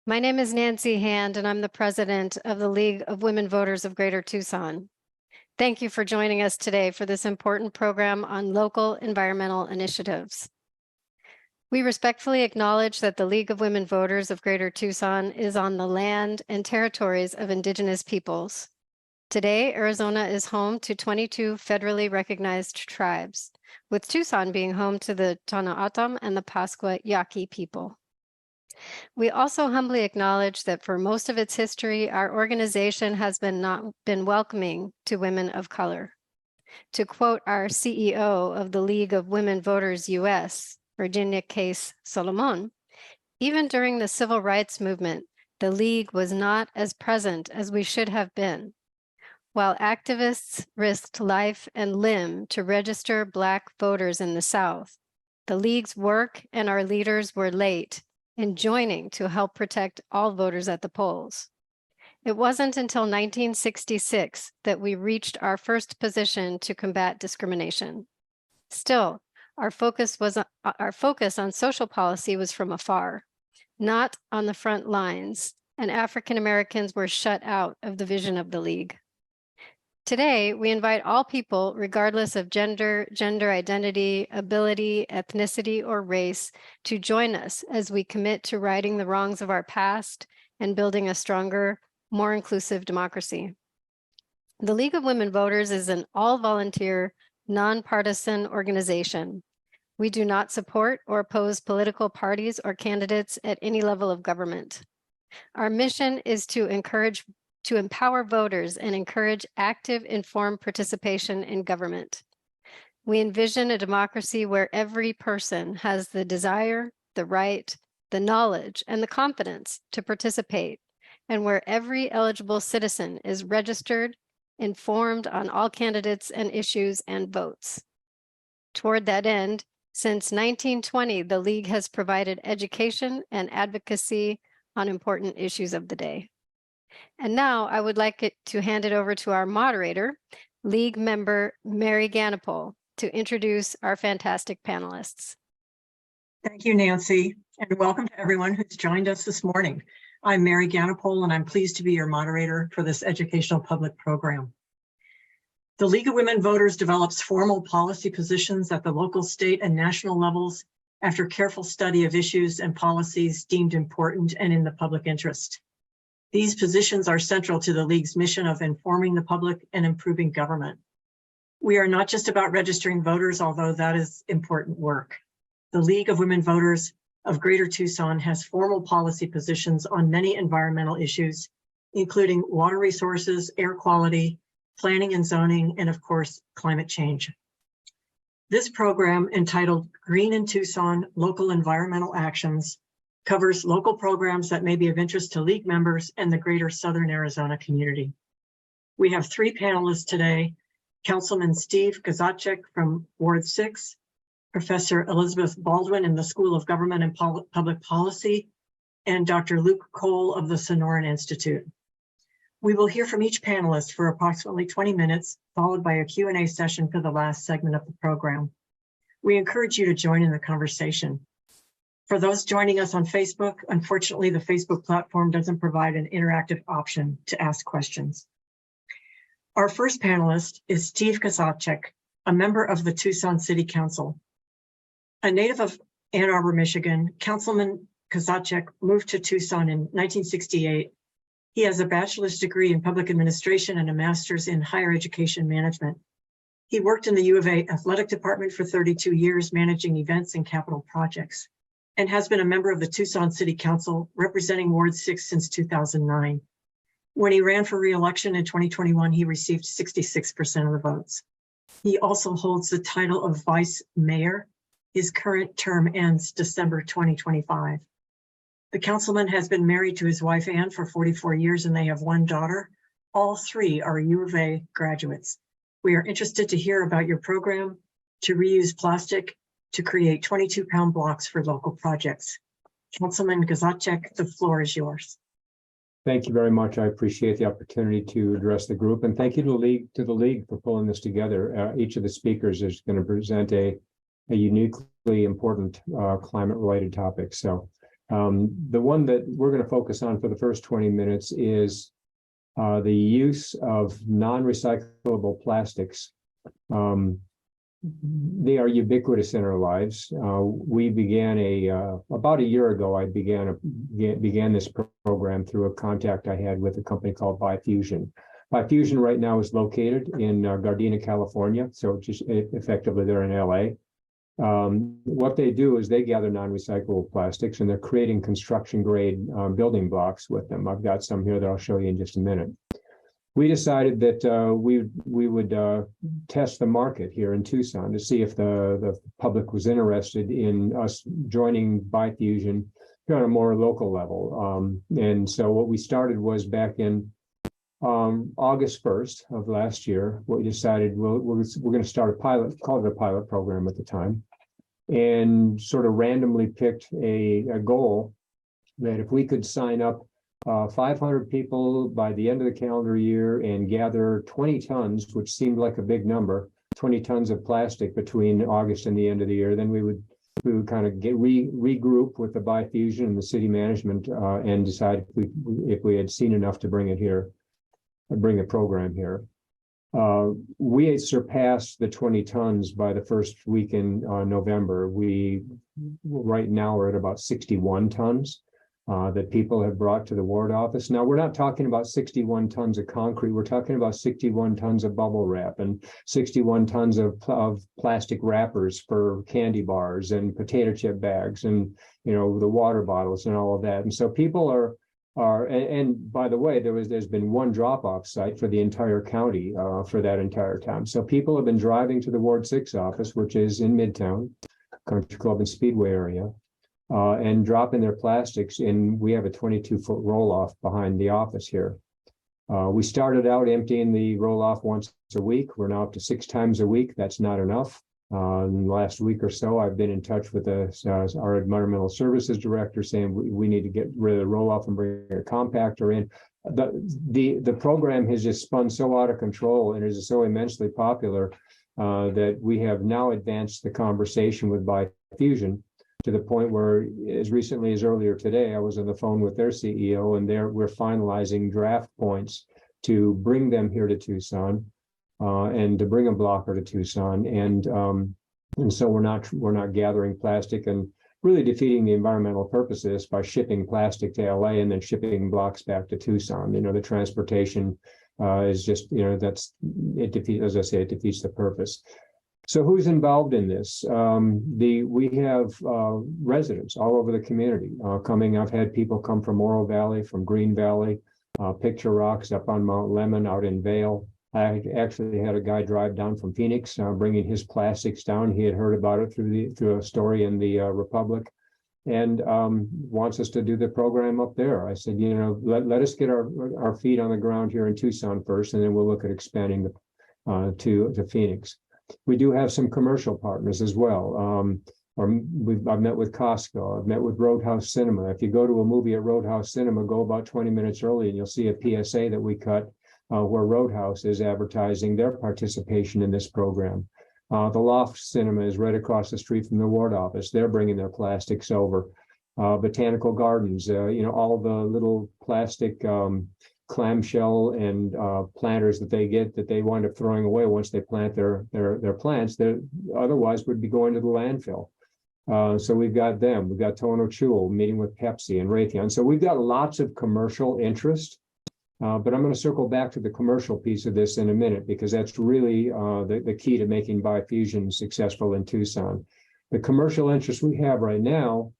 My name is Nancy Hand, and I'm the president of the League of Women Voters of Greater Tucson. Thank you for joining us today for this important program on local environmental initiatives. We respectfully acknowledge that the League of Women Voters of Greater Tucson is on the land and territories of Indigenous peoples. Today, Arizona is home to 22 federally recognized tribes, with Tucson being home to the Tohono and the Pascua Yaqui people. We also humbly acknowledge that for most of its history, our organization has not been welcoming to women of color. To quote our CEO of the League of Women Voters US, Virginia Case Solomon, even during the civil rights movement, the League was not as present as we should have been. While activists risked life and limb to register Black voters in the South, the League's work and our leaders were late in joining to help protect all voters at the polls. It wasn't until 1966 that we reached our first position to combat discrimination. Still, our focus on social policy was from afar, not on the front lines, and African Americans were shut out of the vision of the League. Today, we invite all people, regardless of gender, gender identity, ability, ethnicity, or race, to join us as we commit to righting the wrongs of our past and building a stronger, more inclusive democracy. The League of Women Voters is an all-volunteer, nonpartisan organization. We do not support or oppose political parties or candidates at any level of government. Our mission is to empower voters and encourage active, informed participation in government. We envision a democracy where every person has the desire, the right, the knowledge, and the confidence to participate, and where every eligible citizen is registered, informed on all candidates and issues, and votes. Toward that end, since 1920, the League has provided education and advocacy on important issues of the day. And now I would like to hand it over to our moderator, League member Mary Ganapole, to introduce our fantastic panelists. Thank you, Nancy, and welcome to everyone who's joined us this morning. I'm Mary Ganapole, and I'm pleased to be your moderator for this educational public program. The League of Women Voters develops formal policy positions at the local, state, and national levels after careful study of issues and policies deemed important and in the public interest. These positions are central to the League's mission of informing the public and improving government. We are not just about registering voters, although that is important work. The League of Women Voters of Greater Tucson has formal policy positions on many environmental issues, including water resources, air quality, planning and zoning, and of course, climate change. This program, entitled Green in Tucson, Local Environmental Actions, covers local programs that may be of interest to League members and the greater Southern Arizona community. We have three panelists today: Councilman Steve Kozachik from Ward 6, Professor Elizabeth Baldwin in the School of Government and Public Policy, and Dr. Luke Cole of the Sonoran Institute. We will hear from each panelist for approximately 20 minutes, followed by a Q&A session for the last segment of the program. We encourage you to join in the conversation. For those joining us on Facebook, unfortunately, the Facebook platform doesn't provide an interactive option to ask questions. Our first panelist is Steve Kozachik, a member of the Tucson City Council. A native of Ann Arbor, Michigan, Councilman Kozachik moved to Tucson in 1968. He has a bachelor's degree in public administration and a master's in higher education management. He worked in the U of A athletic department for 32 years, managing events and capital projects, and has been a member of the Tucson City Council, representing Ward 6 since 2009. When he ran for re-election in 2021, he received 66% of the votes. He also holds the title of Vice Mayor. His current term ends December 2025. The councilman has been married to his wife, Ann, for 44 years, and they have one daughter. All three are U of A graduates. We are interested to hear about your program to reuse plastic to create 22-pound blocks for local projects. Councilman Kozachik, the floor is yours. Thank you very much. I appreciate the opportunity to address the group, and thank you to the league for pulling this together. Each of the speakers is going to present a uniquely important climate-related topic. So The one that we're going to focus on for the first 20 minutes is the use of non-recyclable plastics. They are ubiquitous in our lives. We began about a year ago. I began this program through a contact I had with a company called Bifusion. Bifusion right now is located in Gardena, California, so just effectively they're in LA. What they do is they gather non-recyclable plastics and they're creating construction grade building blocks with them. I've got some here that I'll show you in just a minute. We decided that we would test the market here in Tucson to see if the public was interested in us joining Bifusion here on a more local level. And so what we started was back in August 1st of last year. What we decided we're going to start a pilot, called it a pilot program at the time, and sort of randomly picked a goal that if we could sign up 500 people by the end of the calendar year and gather 20 tons, which seemed like a big number, 20 tons of plastic between August and the end of the year, then we would kind of regroup with the Bifusion and the city management and decide if we had seen enough to bring it here, bring the program here. We had surpassed the 20 tons by the first week in November. We right now are at about 61 tons. That people have brought to the ward office. Now, we're not talking about 61 tons of concrete. We're talking about 61 tons of bubble wrap and 61 tons of plastic wrappers for candy bars and potato chip bags and, you know, the water bottles and all of that. And so people and by the way, there's been one drop-off site for the entire county for that entire time. So people have been driving to the Ward 6 office, which is in Midtown, Country Club and Speedway area, and dropping their plastics in. We have a 22-foot roll-off behind the office here. We started out emptying the roll-off once a week. We're now up to 6 times a week. That's not enough. In the last week or so, I've been in touch with our environmental services director saying we need to get rid of the roll-off and bring a compactor in. The program has just spun so out of control and is so immensely popular that we have now advanced the conversation with Bifusion to the point where, as recently as earlier today, I was on the phone with their CEO, and we're finalizing draft points to bring them here to Tucson, and to bring a blocker to Tucson, and so we're not gathering plastic and really defeating the environmental purposes by shipping plastic to LA and then shipping blocks back to Tucson. You know, the transportation is just, you know, it defeats, as I say, it defeats the purpose. So who's involved in this? We have residents all over the community coming. I've had people come from Oro Valley, from Green Valley, Picture Rocks up on Mount Lemmon, out in Vail. I actually had a guy drive down from Phoenix, bringing his plastics down. He had heard about it through a story in the Republic, and wants us to do the program up there. I said, you know, let us get our feet on the ground here in Tucson first, and then we'll look at expanding to Phoenix. We do have some commercial partners as well. I've met with Costco. I've met with Roadhouse Cinema. If you go to a movie at Roadhouse Cinema, go about 20 minutes early and you'll see a PSA that we cut where Roadhouse is advertising their participation in this program. The Loft Cinema is right across the street from the ward office. They're bringing their plastics over. Botanical Gardens, you know, all the little plastic clamshell and planters that they get that they wind up throwing away once they plant their plants that otherwise would be going to the landfill. So we've got them. We've got Tono Chewel meeting with Pepsi and Raytheon. So we've got lots of commercial interest. But I'm going to circle back to the commercial piece of this in a minute, because that's really the key to making Bifusion successful in Tucson. The commercial interest we have right now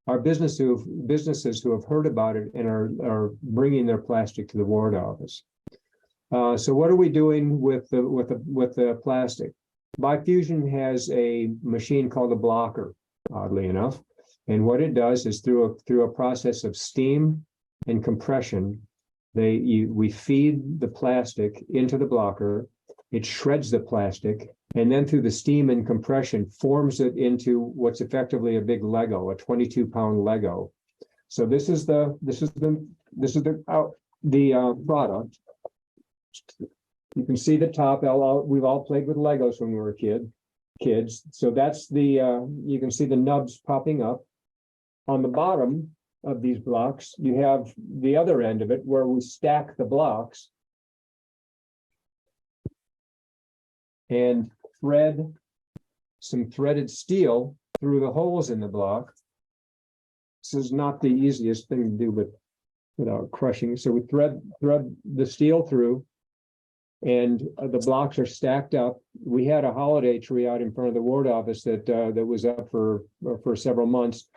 are businesses who have heard about it and are bringing their plastic to the ward office. So what are we doing with the plastic? Bifusion has a machine called a blocker, oddly enough, and what it does is through a process of steam and compression, we feed the plastic into the blocker. It shreds the plastic, and then through the steam and compression forms it into what's effectively a big Lego, a 22-pound Lego. So this is the product. You can see the top. We've all played with Legos when we were kids. So that's you can see the nubs popping up. On the bottom of these blocks, you have the other end of it where we stack the blocks and thread some threaded steel through the holes in the block. This is not the easiest thing to do, but without crushing. So we thread the steel through, and the blocks are stacked up. We had a holiday tree out in front of the ward office that was up for several months.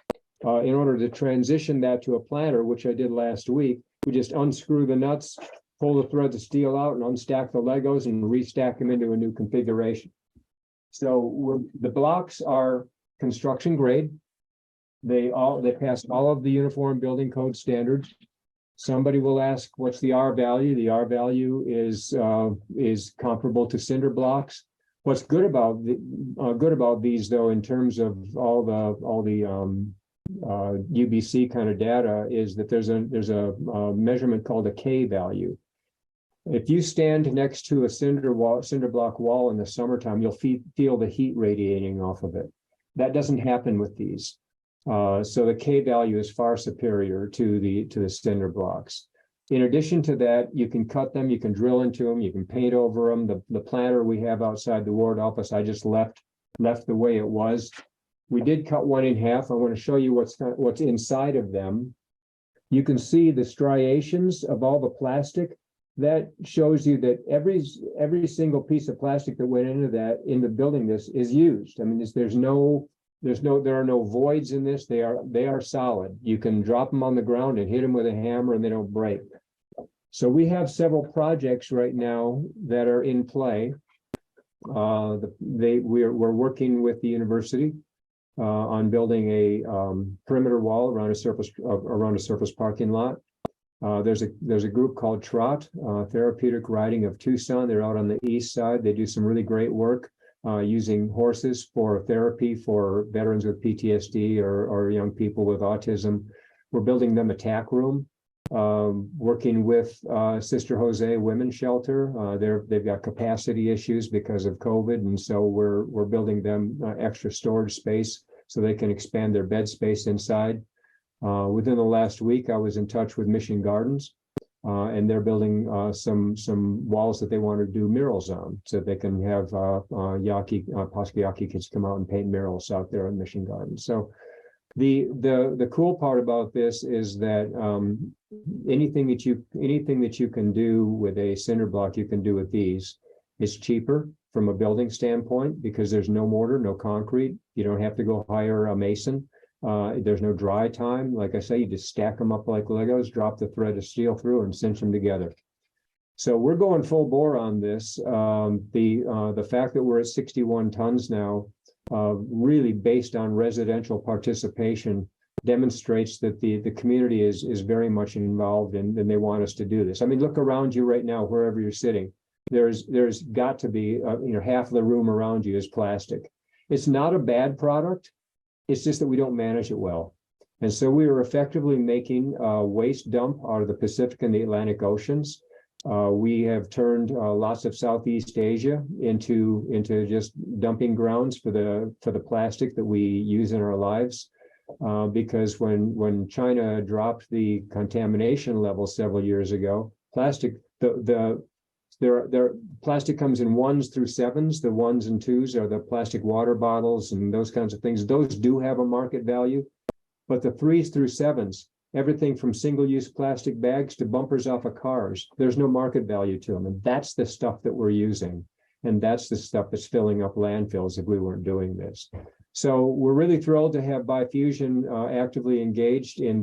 In order to transition that to a planter, which I did last week, we just unscrew the nuts, pull the threads of steel out, and unstack the Legos and restack them into a new configuration. So the blocks are construction grade. They pass all of the uniform building code standards. Somebody will ask, what's the R value? The R value is comparable to cinder blocks. What's good about these, though, in terms of all the UBC kind of data, is that there's a measurement called a K value. If you stand next to a cinder block wall in the summertime, you'll feel the heat radiating off of it. That doesn't happen with these. So the K value is far superior to the cinder blocks. In addition to that, you can cut them, you can drill into them, you can paint over them. The planter we have outside the ward office, I just left the way it was. We did cut one in half. I want to show you what's inside of them. You can see the striations of all the plastic. That shows you that every single piece of plastic that went into building this is used. I mean, there are no voids in this. They are solid. You can drop them on the ground and hit them with a hammer and they don't break. So we have several projects right now that are in play. We're working with the university on building a perimeter wall around a surface parking lot. There's a group called TROT, Therapeutic Riding of Tucson. They're out on the east side. They do some really great work using horses for therapy for veterans with PTSD or young people with autism. We're building them a tack room, working with Sister Jose Women's Shelter. They've got capacity issues because of COVID, and so we're building them extra storage space so they can expand their bed space inside. Within the last week, I was in touch with Mission Gardens, and they're building some walls that they want to do murals on, so they can have possibly Yaqui kids come out and paint murals out there in Mission Gardens. So the cool part about this is that anything that you can do with a cinder block, you can do with these. It's cheaper from a building standpoint because there's no mortar, no concrete. You don't have to go hire a mason. There's no dry time. Like I say, you just stack them up like Legos, drop the thread of steel through and cinch them together. So we're going full bore on this. The fact that we're at 61 tons now, really based on residential participation, demonstrates that the community is very much involved and they want us to do this. I mean, look around you right now, wherever you're sitting. There's got to be half of the room around you is plastic. It's not a bad product. It's just that we don't manage it well. And so we are effectively making a waste dump out of the Pacific and the Atlantic Oceans. We have turned lots of Southeast Asia into just dumping grounds for the plastic that we use in our lives. Because when China dropped the contamination level several years ago, plastic plastic comes in 1s through 7s. The 1s and 2s are the plastic water bottles and those kinds of things. Those do have a market value, but the 3s through 7s, everything from single-use plastic bags to bumpers off of cars, there's no market value to them. And that's the stuff that we're using. And that's the stuff that's filling up landfills if we weren't doing this. So we're really thrilled to have Bifusion actively engaged in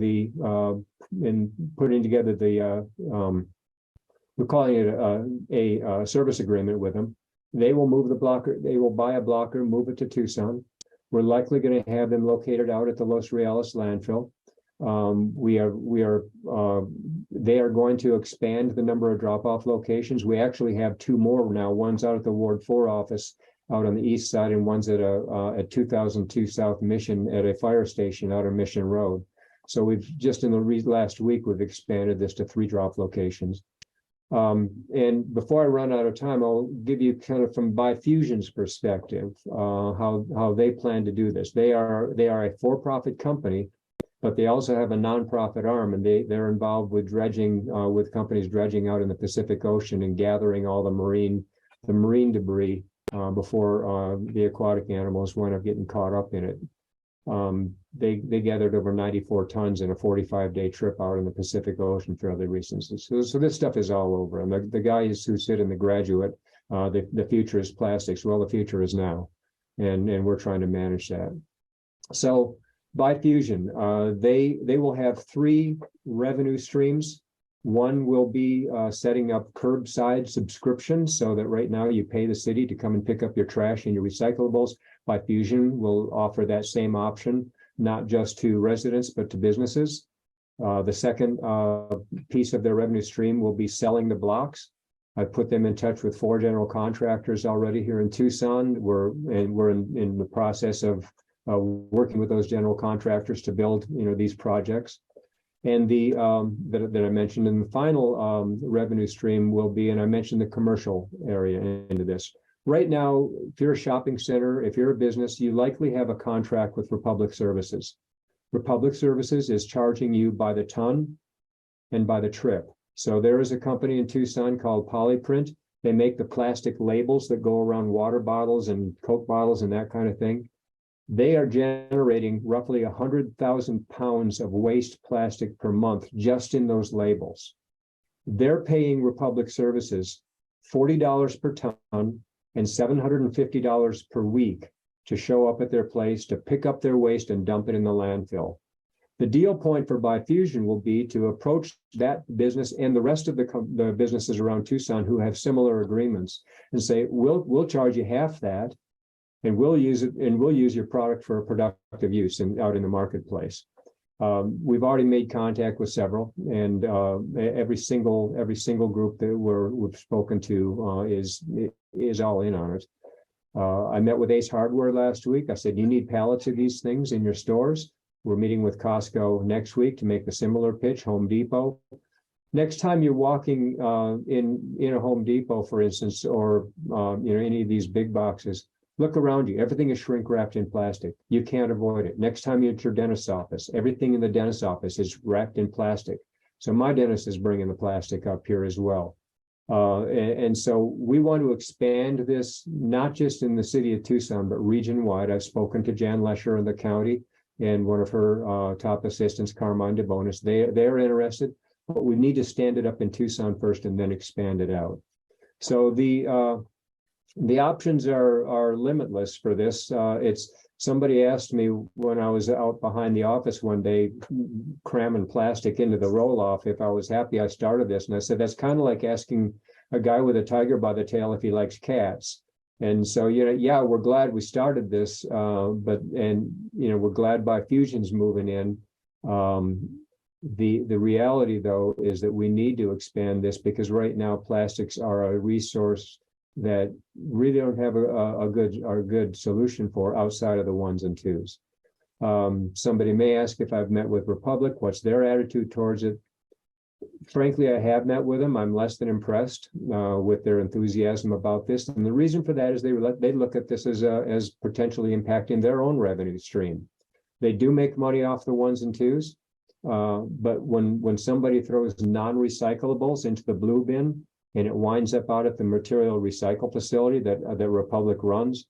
putting together we're calling it a service agreement with them. They will move the blocker. They will buy a blocker, move it to Tucson. We're likely going to have them located out at the Los Reales landfill. They are going to expand the number of drop-off locations. We actually have 2 more now. One's out at the Ward 4 office out on the east side, and one's at 2002 South Mission at a fire station out on Mission Road. So we've just in the last week, we've expanded this to 3 drop locations. And before I run out of time, I'll give you kind of from Bifusion's perspective, how they plan to do this. They are a for-profit company but they also have a nonprofit arm, and they're involved with dredging, with companies dredging out in the Pacific Ocean and gathering all the marine debris before the aquatic animals wind up getting caught up in it. They gathered over 94 tons in a 45-day trip out in the Pacific Ocean fairly recently. So this stuff is all over. And the guys who sit in the graduate, the future is plastics. Well, the future is now, and we're trying to manage that. So Bifusion, they will have 3 revenue streams. One will be setting up curbside subscriptions, so that right now you pay the city to come and pick up your trash and your recyclables. Bifusion will offer that same option, not just to residents, but to businesses. The second piece of their revenue stream will be selling the blocks. I put them in touch with 4 general contractors already here in Tucson. We're in the process of working with those general contractors to build, these projects. And the that I mentioned, and the final revenue stream will be, and I mentioned the commercial area into this. Right now, if you're a shopping center, if you're a business, you likely have a contract with Republic Services. Republic Services is charging you by the ton and by the trip. So there is a company in Tucson called Polyprint. They make the plastic labels that go around water bottles and Coke bottles and that kind of thing. They are generating roughly 100,000 pounds of waste plastic per month just in those labels. They're paying Republic Services $40 per ton and $750 per week to show up at their place, to pick up their waste and dump it in the landfill. The deal point for Bifusion will be to approach that business and the rest of the businesses around Tucson who have similar agreements and say, we'll charge you half that, and we'll use it, and we'll use your product for a productive use and out in the marketplace. We've already made contact with several, and every single group that we've spoken to is all in on it. I met with Ace Hardware last week. I said, you need pallets of these things in your stores. We're meeting with Costco next week to make a similar pitch. Home Depot. Next time you're walking in a Home Depot, for instance, or any of these big boxes, look around you. Everything is shrink wrapped in plastic. You can't avoid it. Next time you're at your dentist's office, everything in the dentist's office is wrapped in plastic. So my dentist is bringing the plastic up here as well. And so we want to expand this, not just in the city of Tucson, but region-wide. I've spoken to Jan Lesher in the county and one of her top assistants, Carmine DeBonis. They're interested, but we need to stand it up in Tucson first and then expand it out. So the options are limitless for this. Somebody asked me when I was out behind the office one day, cramming plastic into the roll-off, if I was happy I started this. And I said, that's kind of like asking a guy with a tiger by the tail if he likes cats. And so, yeah, we're glad we started this, we're glad Bifusion's moving in. The reality, though, is that we need to expand this because right now plastics are a resource that really don't have a good solution for outside of the ones and twos. Somebody may ask if I've met with Republic, what's their attitude towards it? Frankly, I have met with them. I'm less than impressed with their enthusiasm about this. And the reason for that is they look at this as potentially impacting their own revenue stream. They do make money off the ones and twos, but when somebody throws non-recyclables into the blue bin, and it winds up out at the material recycle facility that Republic runs,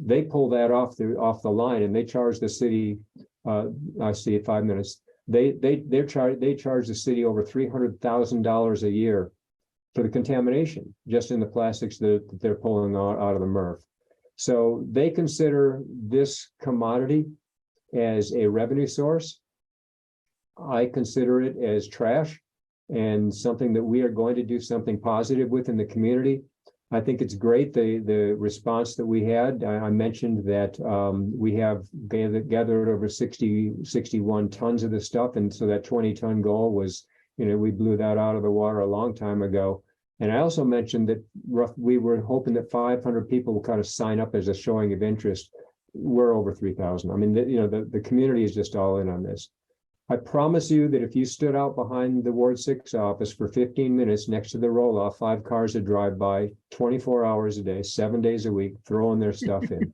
they pull that off the line and they charge the city. I see it 5 minutes. They charge the city over $300,000 a year for the contamination just in the plastics that they're pulling out of the MRF. So they consider this commodity as a revenue source. I consider it as trash and something that we are going to do something positive with in the community. I think it's great, the response that we had. I mentioned that we have gathered over 61 tons of this stuff. And so that 20-ton goal was, we blew that out of the water a long time ago. And I also mentioned that we were hoping that 500 people will kind of sign up as a showing of interest. We're over 3,000. I mean, the community is just all in on this. I promise you that if you stood out behind the Ward 6 office for 15 minutes next to the roll-off, 5 cars would drive by 24 hours a day, 7 days a week, throwing their stuff in.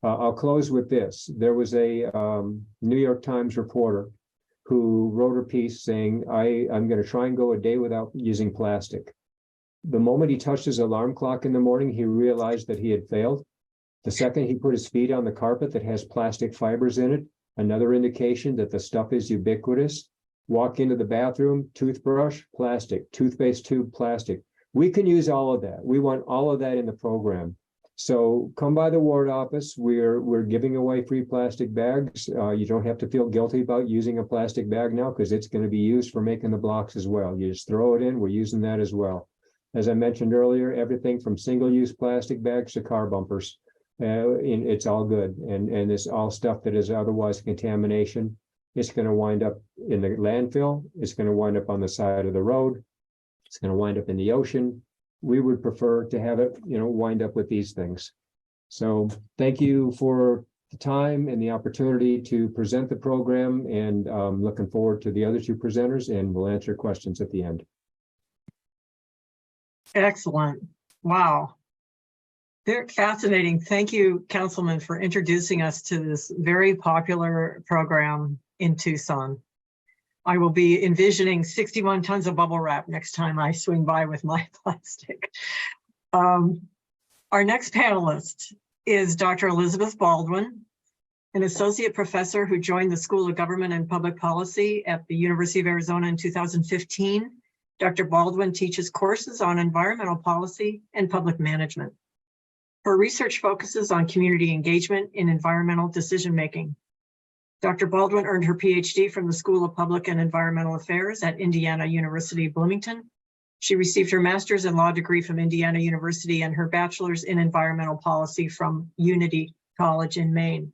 I'll close with this. There was a New York Times reporter who wrote a piece saying, I'm going to try and go a day without using plastic. The moment he touched his alarm clock in the morning, he realized that he had failed. The second he put his feet on the carpet that has plastic fibers in it, another indication that the stuff is ubiquitous. Walk into the bathroom, toothbrush, plastic, toothpaste tube, plastic. We can use all of that. We want all of that in the program. So come by the ward office. We're giving away free plastic bags. You don't have to feel guilty about using a plastic bag now because it's going to be used for making the blocks as well. You just throw it in. We're using that as well. As I mentioned earlier, everything from single-use plastic bags to car bumpers. It's all good. And it's all stuff that is otherwise contamination. It's going to wind up in the landfill. It's going to wind up on the side of the road. It's going to wind up in the ocean. We would prefer to have it, wind up with these things. So thank you for the time and the opportunity to present the program, and looking forward to the other two presenters, and we'll answer questions at the end. Excellent. Wow. Very fascinating. Thank you, Councilman, for introducing us to this very popular program in Tucson. I will be envisioning 61 tons of bubble wrap next time I swing by with my plastic. Our next panelist is Dr. Elizabeth Baldwin, an associate professor who joined the School of Government and Public Policy at the University of Arizona in 2015. Dr. Baldwin teaches courses on environmental policy and public management. Her research focuses on community engagement in environmental decision-making. Dr. Baldwin earned her PhD from the School of Public and Environmental Affairs at Indiana University, Bloomington. She received her master's in law degree from Indiana University and her bachelor's in environmental policy from Unity College in Maine.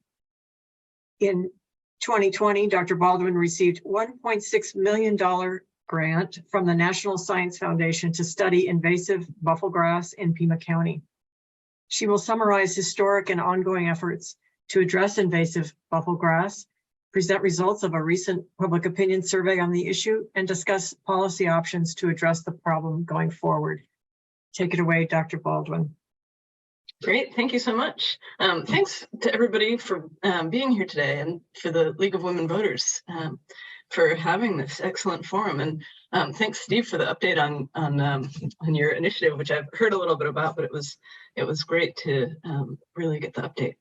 In 2020, Dr. Baldwin received $1.6 million grant from the National Science Foundation to study invasive buffelgrass in Pima County. She will summarize historic and ongoing efforts to address invasive buffelgrass, present results of a recent public opinion survey on the issue, and discuss policy options to address the problem going forward. Take it away, Dr. Baldwin. Great, thank you so much. Thanks to everybody for being here today, and for the League of Women Voters for having this excellent forum. And thanks, Steve, for the update on your initiative, which I've heard a little bit about, but it was great to really get the update.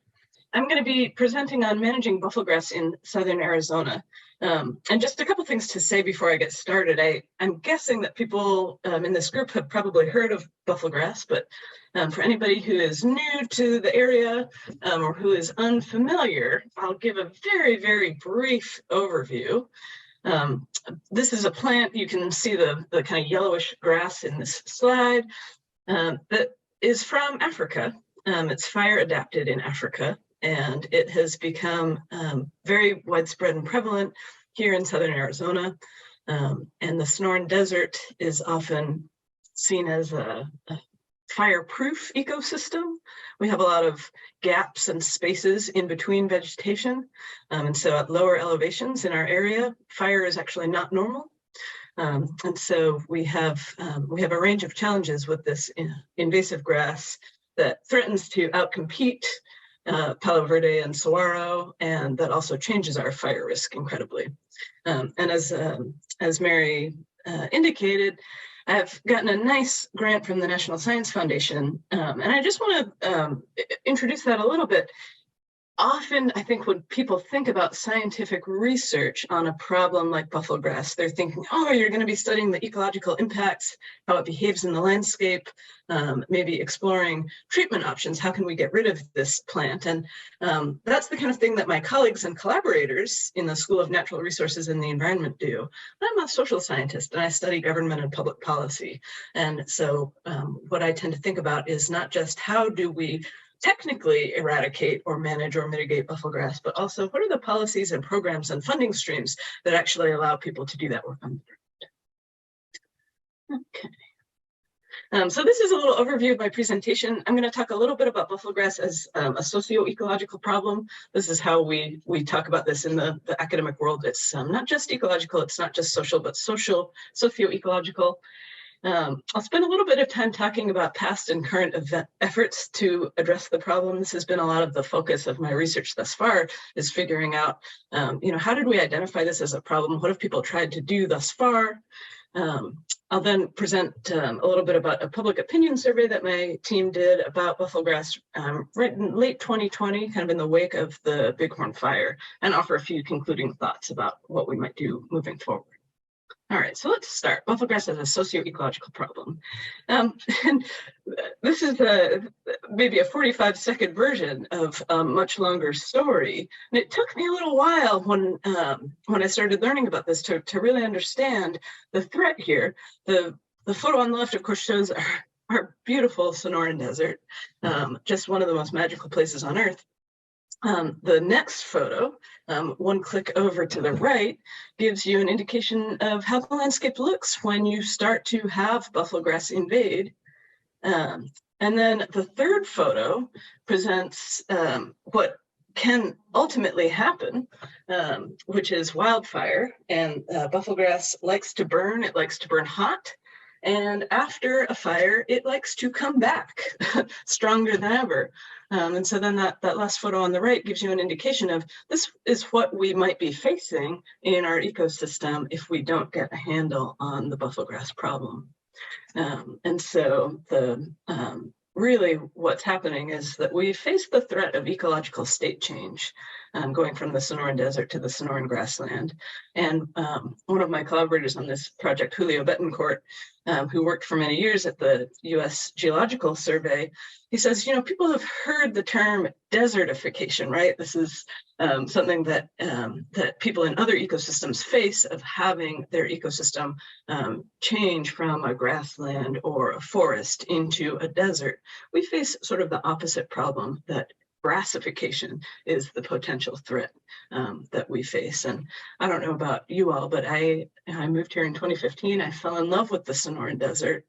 I'm going to be presenting on managing buffelgrass in southern Arizona. And just a couple things to say before I get started. I'm guessing that people in this group have probably heard of buffelgrass, but for anybody who is new to the area or who is unfamiliar, I'll give a very, very brief overview. This is a plant. You can see the kind of yellowish grass in this slide that is from Africa. It's fire adapted in Africa, and it has become very widespread and prevalent here in southern Arizona. And the Sonoran Desert is often seen as a fireproof ecosystem. We have a lot of gaps and spaces in between vegetation. And so at lower elevations in our area, fire is actually not normal. And so we have a range of challenges with this invasive grass that threatens to outcompete Palo Verde and saguaro, and that also changes our fire risk incredibly. And as Mary indicated, I've gotten a nice grant from the National Science Foundation, and I just want to introduce that a little bit. Often, I think when people think about scientific research on a problem like buffelgrass, they're thinking, oh, you're going to be studying the ecological impacts, how it behaves in the landscape, maybe exploring treatment options. How can we get rid of this plant? And that's the kind of thing that my colleagues and collaborators in the School of Natural Resources and the Environment do. I'm a social scientist, and I study government and public policy. And so what I tend to think about is not just how do we technically eradicate or manage or mitigate buffelgrass, but also what are the policies and programs and funding streams that actually allow people to do that work on the ground. Okay. So this is a little overview of my presentation. I'm going to talk a little bit about buffelgrass as a socio-ecological problem. This is how we talk about this in the academic world. It's not just ecological, it's not just social, but socio-ecological. I'll spend a little bit of time talking about past and current efforts to address the problem. This has been a lot of the focus of my research thus far, is figuring out, how did we identify this as a problem? What have people tried to do thus far? I'll then present a little bit about a public opinion survey that my team did about buffelgrass right in late 2020, kind of in the wake of the Bighorn fire, and offer a few concluding thoughts about what we might do moving forward. All right, so let's start. Buffelgrass is a socio-ecological problem. And this is maybe a 45-second version of a much longer story. And it took me a little while when I started learning about this to really understand the threat here. The photo on the left, of course, shows our beautiful Sonoran Desert, just one of the most magical places on Earth. The next photo, one click over to the right, gives you an indication of how the landscape looks when you start to have buffelgrass invade. And then the third photo presents what can ultimately happen, which is wildfire. And buffelgrass likes to burn. It likes to burn hot. And after a fire, it likes to come back stronger than ever. And so then that last photo on the right gives you an indication of this is what we might be facing in our ecosystem if we don't get a handle on the buffelgrass problem. And so really what's happening is that we face the threat of ecological state change, going from the Sonoran Desert to the Sonoran grassland. And one of my collaborators on this project, Julio Betancourt, who worked for many years at the U.S. Geological Survey, he says, people have heard the term desertification, right? This is something that people in other ecosystems face, of having their ecosystem change from a grassland or a forest into a desert. We face sort of the opposite problem, that grassification is the potential threat that we face. And I don't know about you all, but I moved here in 2015. I fell in love with the Sonoran Desert,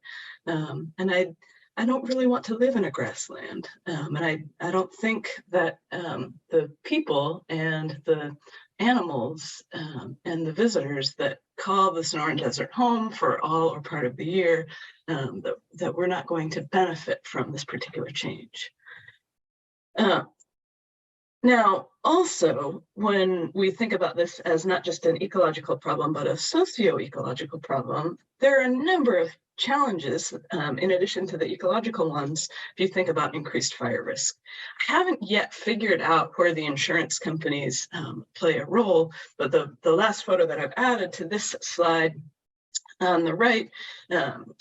and I don't really want to live in a grassland. And I don't think that the people and the animals and the visitors that call the Sonoran Desert home for all or part of the year, that we're not going to benefit from this particular change. Now, also, when we think about this as not just an ecological problem, but a socio-ecological problem, there are a number of challenges in addition to the ecological ones if you think about increased fire risk. I haven't yet figured out where the insurance companies play a role, but the last photo that I've added to this slide on the right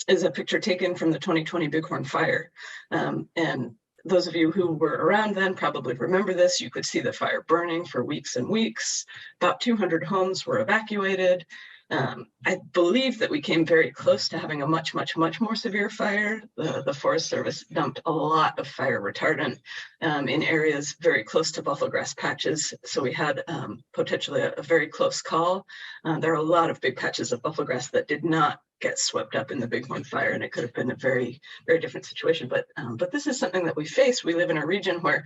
is a picture taken from the 2020 Bighorn fire. And those of you who were around then probably remember this. You could see the fire burning for weeks and weeks. About 200 homes were evacuated. I believe that we came very close to having a much more severe fire. The Forest Service dumped a lot of fire retardant in areas very close to buffelgrass patches. So we had potentially a very close call. There are a lot of big patches of buffelgrass that did not get swept up in the Bighorn fire, and it could have been a very different situation. But this is something that we face. We live in a region where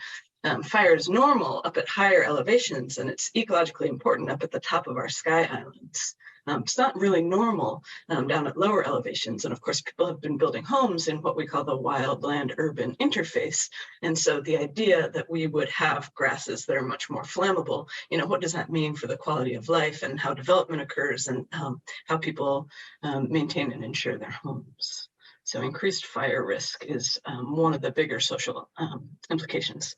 fire is normal up at higher elevations, and it's ecologically important up at the top of our sky islands. It's not really normal down at lower elevations. And of course, people have been building homes in what we call the wildland-urban interface. And so the idea that we would have grasses that are much more flammable, what does that mean for the quality of life and how development occurs and how people maintain and insure their homes? So increased fire risk is one of the bigger social implications.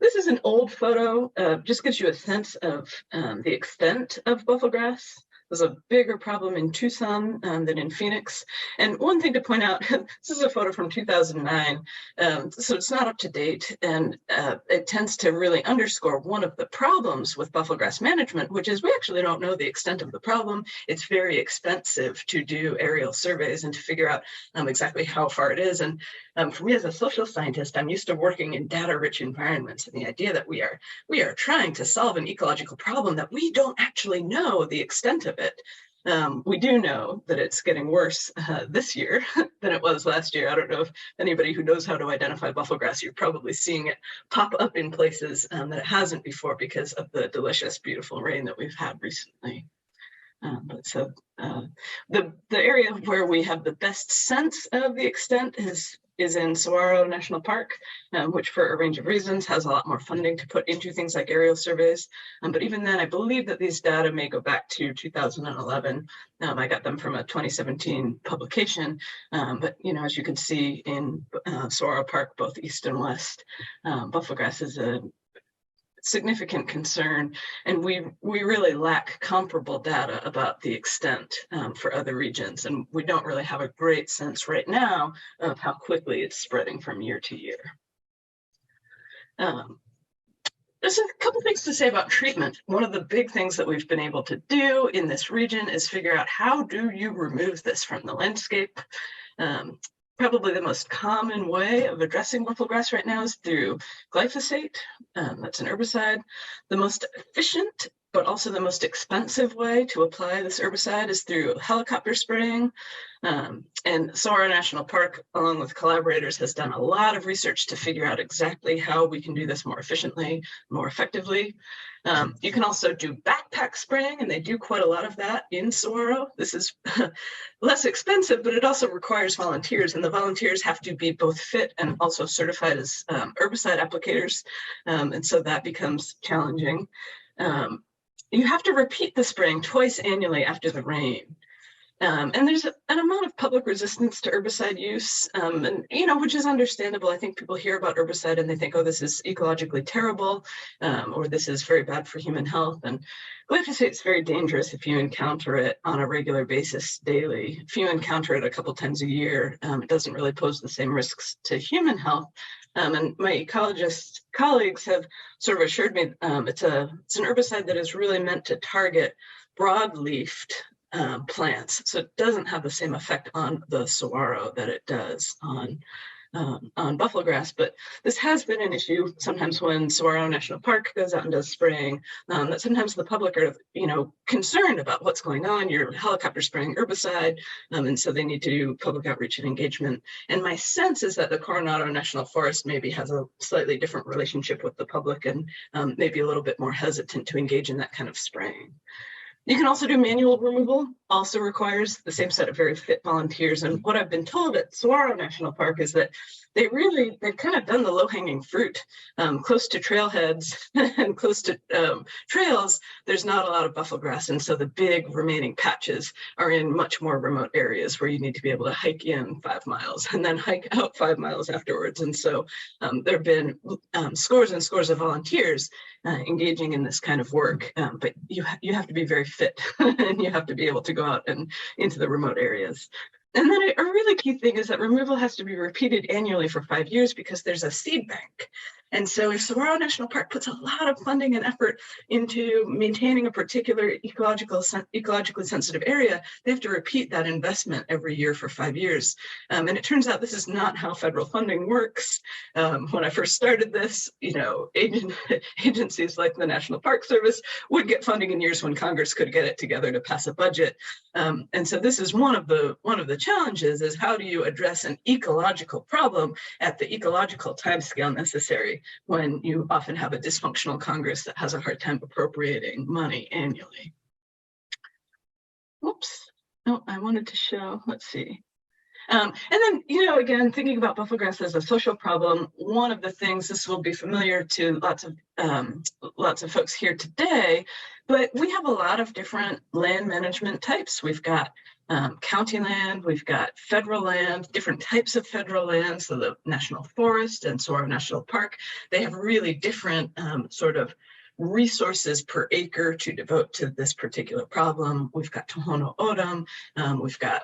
This is an old photo, just gives you a sense of the extent of buffelgrass. There's a bigger problem in Tucson than in Phoenix. And one thing to point out, this is a photo from 2009, so it's not up to date, and it tends to really underscore one of the problems with buffelgrass management, which is we actually don't know the extent of the problem. It's very expensive to do aerial surveys and to figure out exactly how far it is. And for me as a social scientist, I'm used to working in data-rich environments, and the idea that we are trying to solve an ecological problem that we don't actually know the extent of it. We do know that it's getting worse this year than it was last year. I don't know if anybody who knows how to identify buffelgrass, you're probably seeing it pop up in places that it hasn't before because of the delicious, beautiful rain that we've had recently. The area where we have the best sense of the extent is in Saguaro National Park, which for a range of reasons has a lot more funding to put into things like aerial surveys. But even then, I believe that these data may go back to 2011. I got them from a 2017 publication. But as you can see in Saguaro Park, both east and west, buffelgrass is a significant concern, and we really lack comparable data about the extent for other regions, and we don't really have a great sense right now of how quickly it's spreading from year to year. There's a couple things to say about treatment. One of the big things that we've been able to do in this region is figure out how do you remove this from the landscape. Probably the most common way of addressing buffelgrass right now is through glyphosate. That's an herbicide. The most efficient, but also the most expensive way to apply this herbicide is through helicopter spraying. And Sonoran National Park, along with collaborators, has done a lot of research to figure out exactly how we can do this more efficiently, more effectively. You can also do backpack spraying, and they do quite a lot of that in Saguaro. This is less expensive, but it also requires volunteers, and the volunteers have to be both fit and also certified as herbicide applicators, and so that becomes challenging. You have to repeat the spraying twice annually after the rain. And there's an amount of public resistance to herbicide use, and which is understandable. I think people hear about herbicide and they think, oh, this is ecologically terrible, or this is very bad for human health. And glyphosate is very dangerous if you encounter it on a regular basis daily. If you encounter it a couple times a year, it doesn't really pose the same risks to human health. And my ecologist colleagues have sort of assured me it's an herbicide that is really meant to target broadleafed plants, so it doesn't have the same effect on the saguaro that it does on buffelgrass. But this has been an issue sometimes when Saguaro National Park goes out and does spraying, that sometimes the public are concerned about what's going on. You're helicopter spraying herbicide, and so they need to do public outreach and engagement. And my sense is that the Coronado National Forest maybe has a slightly different relationship with the public, and maybe a little bit more hesitant to engage in that kind of spraying. You can also do manual removal, also requires the same set of very fit volunteers. And what I've been told at Saguaro National Park is that they've kind of done the low-hanging fruit. Close to trailheads and close to trails, there's not a lot of buffelgrass. And so the big remaining patches are in much more remote areas where you need to be able to hike in 5 miles and then hike out 5 miles afterwards. And so there have been scores and scores of volunteers engaging in this kind of work, but you have to be very fit and you have to be able to go out and into the remote areas. And then a really key thing is that removal has to be repeated annually for 5 years because there's a seed bank. And so if Saguaro National Park puts a lot of funding and effort into maintaining a particular ecologically sensitive area, they have to repeat that investment every year for 5 years. And it turns out this is not how federal funding works. When I first started this, agencies like the National Park Service would get funding in years when Congress could get it together to pass a budget. And so this is one of the challenges, is how do you address an ecological problem at the ecological timescale necessary when you often have a dysfunctional Congress that has a hard time appropriating money annually. Oops, no, I wanted to show, let's see. And then, again, thinking about buffelgrass as a social problem, one of the things, this will be familiar to lots of folks here today, but we have a lot of different land management types. We've got county land, we've got federal land, different types of federal land. So the National Forest and Saguaro National Park, they have really different sort of resources per acre to devote to this particular problem. We've got Tohono O'odham, we've got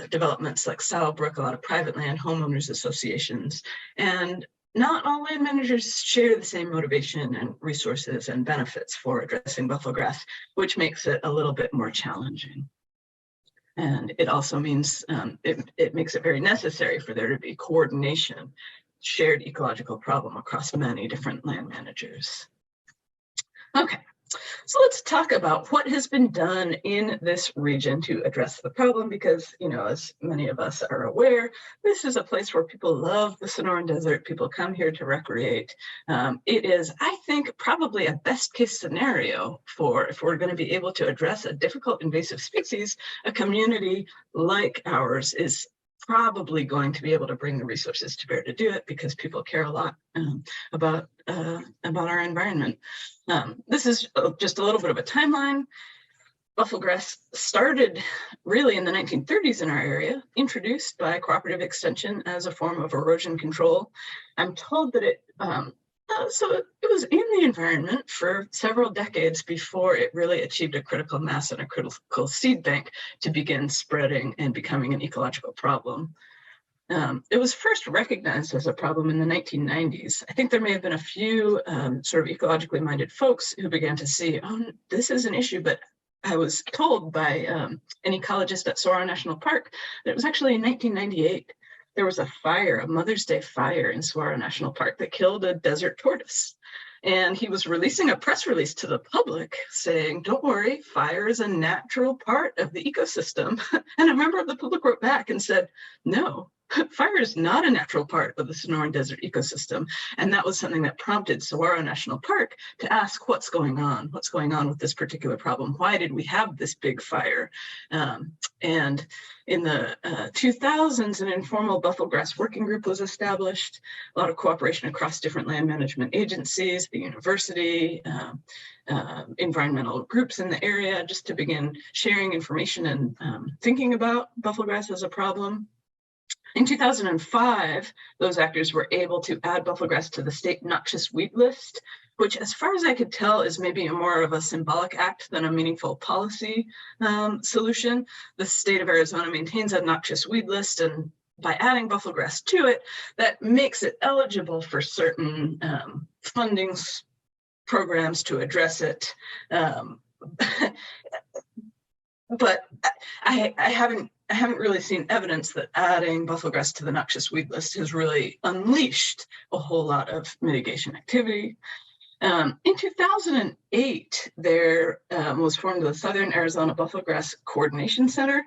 developments like Saddlebrook, a lot of private land, homeowners associations, and not all land managers share the same motivation and resources and benefits for addressing buffelgrass, which makes it a little bit more challenging. And it also means it makes it very necessary for there to be coordination, shared ecological problem across many different land managers. Okay, So let's talk about what has been done in this region to address the problem, because, you know, as many of us are aware, this is a place where people love the Sonoran Desert. People come here to recreate. It is, I think, probably a best case scenario for if we're going to be able to address a difficult invasive species. A community like ours is probably going to be able to bring the resources to bear to do it, because people care a lot about our environment. This is just a little bit of a timeline. Buffelgrass started really in the 1930s in our area, introduced by cooperative extension as a form of erosion control. I'm told that it was in the environment for several decades before it really achieved a critical mass and a critical seed bank to begin spreading and becoming an ecological problem. It was first recognized as a problem in the 1990s. I think there may have been a few sort of ecologically minded folks who began to see, oh, this is an issue, but I was told by an ecologist at Sonoran National Park that it was actually in 1998. There was a fire, a Mother's Day fire in Sonoran National Park that killed a desert tortoise. And he was releasing a press release to the public saying, don't worry, fire is a natural part of the ecosystem. And a member of the public wrote back and said, no, fire is not a natural part of the Sonoran Desert ecosystem. And that was something that prompted Sonoran National Park to ask, what's going on? What's going on with this particular problem? Why did we have this big fire? And in the 2000s, an informal buffelgrass working group was established, a lot of cooperation across different land management agencies, the university, environmental groups in the area, just to begin sharing information and thinking about buffelgrass as a problem. In 2005, those actors were able to add buffelgrass to the state noxious weed list, which, as far as I could tell, is maybe more of a symbolic act than a meaningful policy solution. The state of Arizona maintains a noxious weed list, and by adding buffelgrass to it, that makes it eligible for certain funding programs to address it. But I haven't really seen evidence that adding buffelgrass to the noxious weed list has really unleashed a whole lot of mitigation activity. In 2008, there was formed the Southern Arizona Buffelgrass Coordination Center.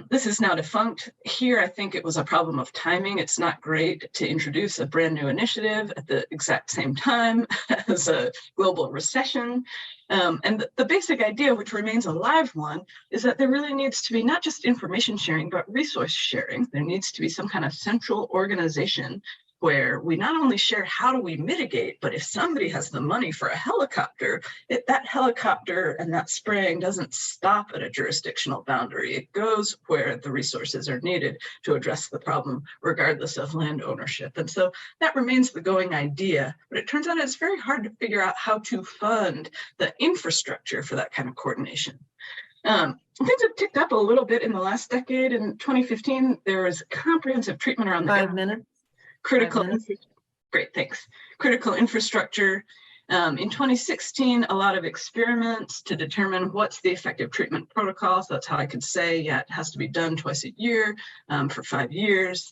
This is now defunct. Here, I think it was a problem of timing. It's not great to introduce a brand new initiative at the exact same time as a global recession. And the basic idea, which remains a live one, is that there really needs to be not just information sharing, but resource sharing. There needs to be some kind of central organization where we not only share how do we mitigate, but if somebody has the money for a helicopter, that helicopter and that spraying doesn't stop at a jurisdictional boundary. It goes where the resources are needed to address the problem, regardless of land ownership. And so that remains the going idea, but it turns out it's very hard to figure out how to fund the infrastructure for that kind of coordination. Things have ticked up a little bit in the last decade. In 2015, there was comprehensive treatment around the 5 minutes. critical infrastructure. In 2016, a lot of experiments to determine what's the effective treatment protocols. That's how I could say, yeah, it has to be done twice a year for 5 years.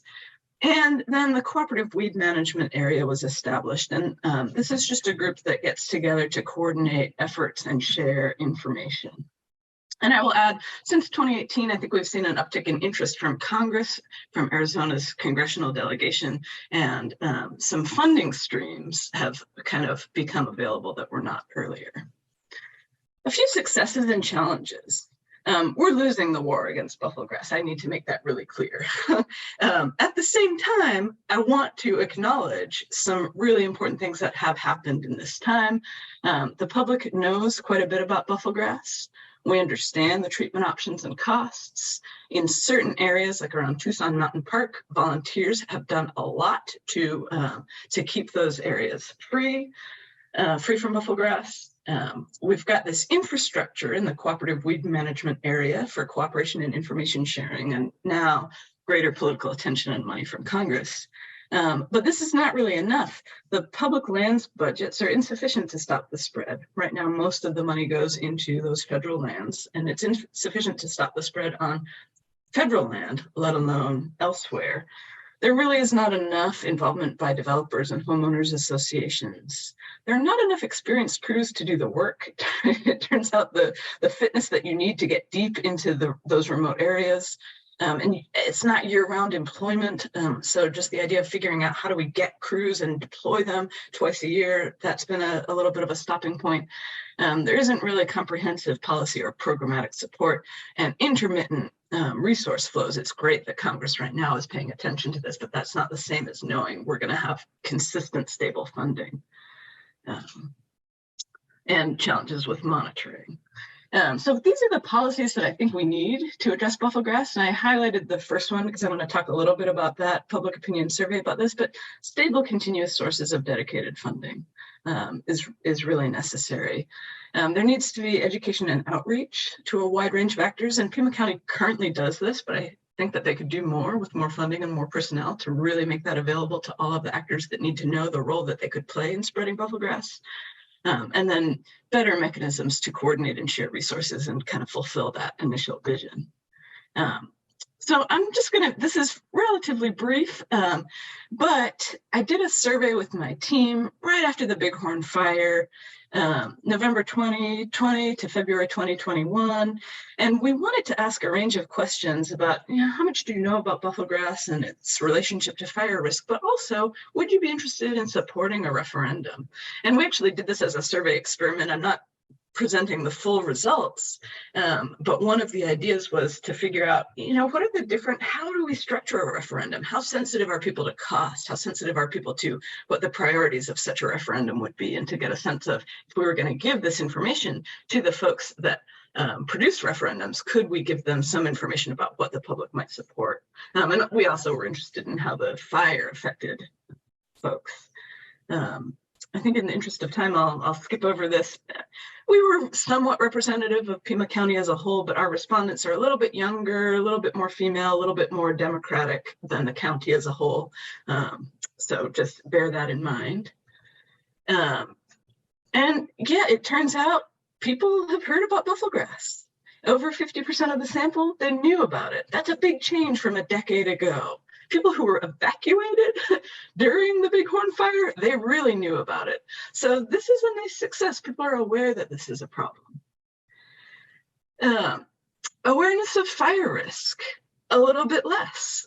And then the cooperative weed management area was established. And this is just a group that gets together to coordinate efforts and share information. And I will add, since 2018, I think we've seen an uptick in interest from Congress, from Arizona's congressional delegation, and some funding streams have kind of become available that were not earlier. A few successes and challenges. We're losing the war against buffelgrass. I need to make that really clear. At the same time, I want to acknowledge some really important things that have happened in this time. The public knows quite a bit about buffelgrass. We understand the treatment options and costs. In certain areas, like around Tucson Mountain Park, volunteers have done a lot to keep those areas free from buffelgrass. We've got this infrastructure in the cooperative weed management area for cooperation and information sharing, and now greater political attention and money from Congress. But this is not really enough. The public lands budgets are insufficient to stop the spread. Right now, most of the money goes into those federal lands, and it's insufficient to stop the spread on federal land, let alone elsewhere. There really is not enough involvement by developers and homeowners associations. There are not enough experienced crews to do the work. It turns out the fitness that you need to get deep into those remote areas, and it's not year-round employment. So just the idea of figuring out how do we get crews and deploy them twice a year, that's been a little bit of a stopping point. There isn't really comprehensive policy or programmatic support and intermittent resource flows. It's great that Congress right now is paying attention to this, but that's not the same as knowing we're going to have consistent, stable funding and challenges with monitoring. So these are the policies that I think we need to address buffelgrass. And I highlighted the first one because I want to talk a little bit about that public opinion survey about this, but stable continuous sources of dedicated funding is really necessary. There needs to be education and outreach to a wide range of actors, and Pima County currently does this, but I think that they could do more with more funding and more personnel to really make that available to all of the actors that need to know the role that they could play in spreading buffelgrass. And then better mechanisms to coordinate and share resources and kind of fulfill that initial vision. So I'm just this is relatively brief, but I did a survey with my team right after the Bighorn fire, November 2020 to February 2021. And we wanted to ask a range of questions about, how much do you know about buffelgrass and its relationship to fire risk, but also, would you be interested in supporting a referendum? And we actually did this as a survey experiment. I'm not presenting the full results, but one of the ideas was to figure out, what are the different, how do we structure a referendum? How sensitive are people to cost? How sensitive are people to what the priorities of such a referendum would be? And to get a sense of, if we were going to give this information to the folks that produce referendums, could we give them some information about what the public might support? And we also were interested in how the fire affected folks. I think in the interest of time, I'll skip over this. We were somewhat representative of Pima County as a whole, but our respondents are a little bit younger, a little bit more female, a little bit more Democratic than the county as a whole. So just bear that in mind. And yeah, it turns out people have heard about buffelgrass. Over 50% of the sample, they knew about it. That's a big change from a decade ago. People who were evacuated during the Bighorn fire, they really knew about it. So this is a nice success. People are aware that this is a problem. Awareness of fire risk, a little bit less.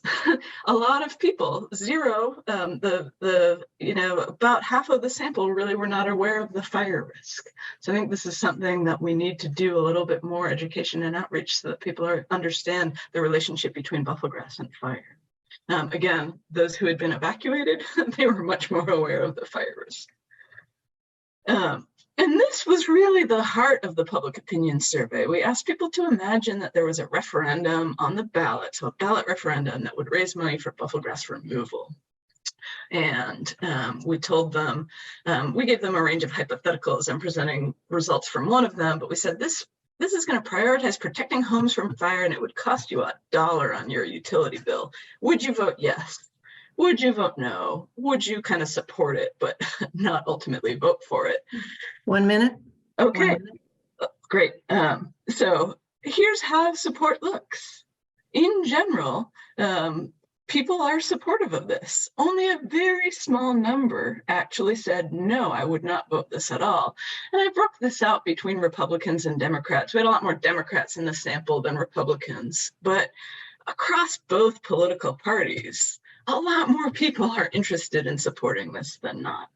A lot of people, zero, about half of the sample really were not aware of the fire risk. So I think this is something that we need to do a little bit more education and outreach so that people understand the relationship between buffelgrass and fire. Again, those who had been evacuated, they were much more aware of the fire risk. And this was really the heart of the public opinion survey. We asked people to imagine that there was a referendum on the ballot, so a ballot referendum that would raise money for buffelgrass removal. And we told them, we gave them a range of hypotheticals. I'm presenting results from one of them, but we said this is going to prioritize protecting homes from fire, and it would cost you $1 on your utility bill. Would you vote yes? Would you vote no? Would you kind of support it, but not ultimately vote for it? 1 minute. Okay, 1 minute. Great. So here's how support looks. In general, people are supportive of this. Only a very small number actually said, no, I would not vote this at all. And I broke this out between Republicans and Democrats. We had a lot more Democrats in the sample than Republicans, but across both political parties, a lot more people are interested in supporting this than not.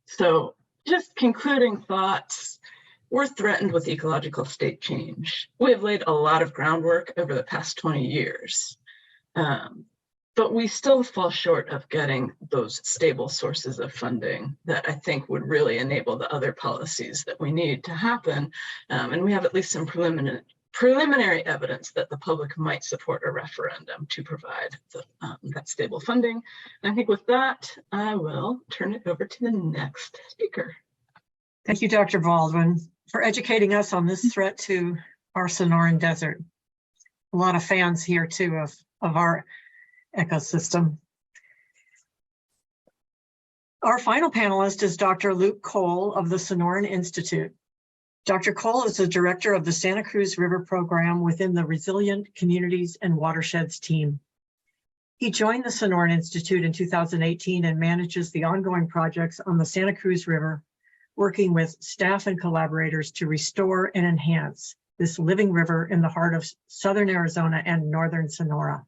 So just concluding thoughts, we're threatened with ecological state change. We have laid a lot of groundwork over the past 20 years. But we still fall short of getting those stable sources of funding that I think would really enable the other policies that we need to happen. And we have at least some preliminary evidence that the public might support a referendum to provide that stable funding. And I think with that, I will turn it over to the next speaker. Thank you, Dr. Baldwin, for educating us on this threat to our Sonoran Desert. A lot of fans here too of our ecosystem. Our final panelist is Dr. Luke Cole of the Sonoran Institute. Dr. Cole is the director of the Santa Cruz River program within the Resilient Communities and Watersheds team. He joined the Sonoran Institute in 2018 and manages the ongoing projects on the Santa Cruz River, working with staff and collaborators to restore and enhance this living river in the heart of southern Arizona and northern Sonora.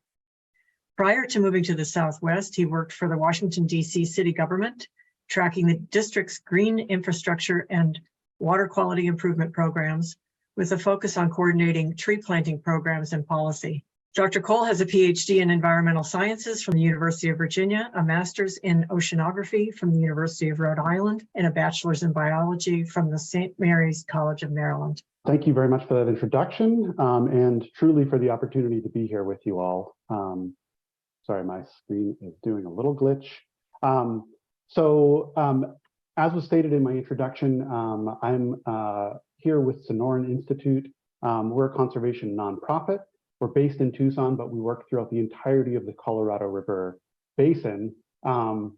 Prior to moving to the Southwest, he worked for the Washington, D.C. city government, tracking the district's green infrastructure and water quality improvement programs with a focus on coordinating tree planting programs and policy. Dr. Cole has a PhD in environmental sciences from the University of Virginia, a master's in oceanography from the University of Rhode Island, and a bachelor's in biology from the St. Mary's College of Maryland. Thank you very much for that introduction, and truly for the opportunity to be here with you all. Sorry, my screen is doing a little glitch. As was stated in my introduction, I'm here with Sonoran Institute. We're a conservation nonprofit. We're based in Tucson, but we work throughout the entirety of the Colorado River Basin. I'm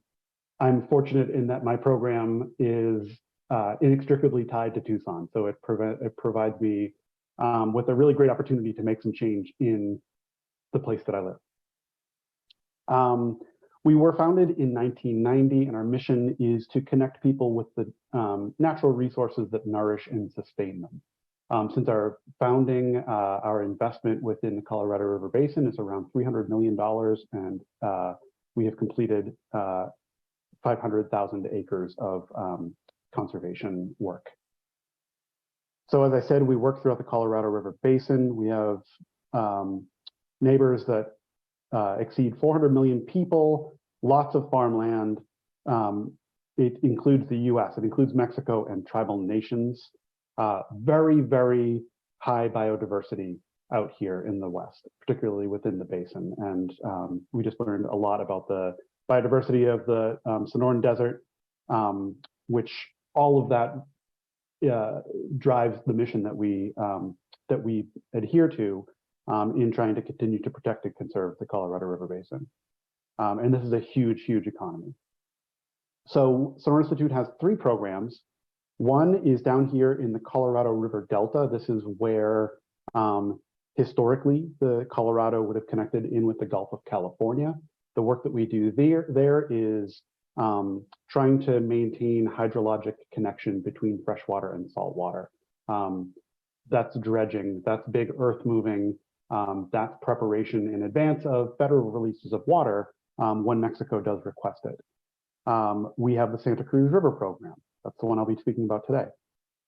fortunate in that my program is inextricably tied to Tucson, so it provides me with a really great opportunity to make some change in the place that I live. We were founded in 1990, and our mission is to connect people with the natural resources that nourish and sustain them. Since our founding, our investment within the Colorado River Basin is around $300 million, and we have completed 500,000 acres of conservation work. So as I said, we work throughout the Colorado River Basin. We have neighbors that exceed 400 million people, lots of farmland. It includes the US, it includes Mexico and tribal nations. Very, very high biodiversity out here in the West, particularly within the basin. And we just learned a lot about the biodiversity of the Sonoran Desert, which all of that drives the mission that we adhere to in trying to continue to protect and conserve the Colorado River Basin. And this is a huge, huge economy. So Sonoran Institute has 3 programs. One is down here in the Colorado River Delta. This is where historically the Colorado would have connected in with the Gulf of California. The work that we do there is trying to maintain hydrologic connection between freshwater and saltwater. That's dredging, that's big earth moving, that's preparation in advance of federal releases of water when Mexico does request it. We have the Santa Cruz River program. That's the one I'll be speaking about today.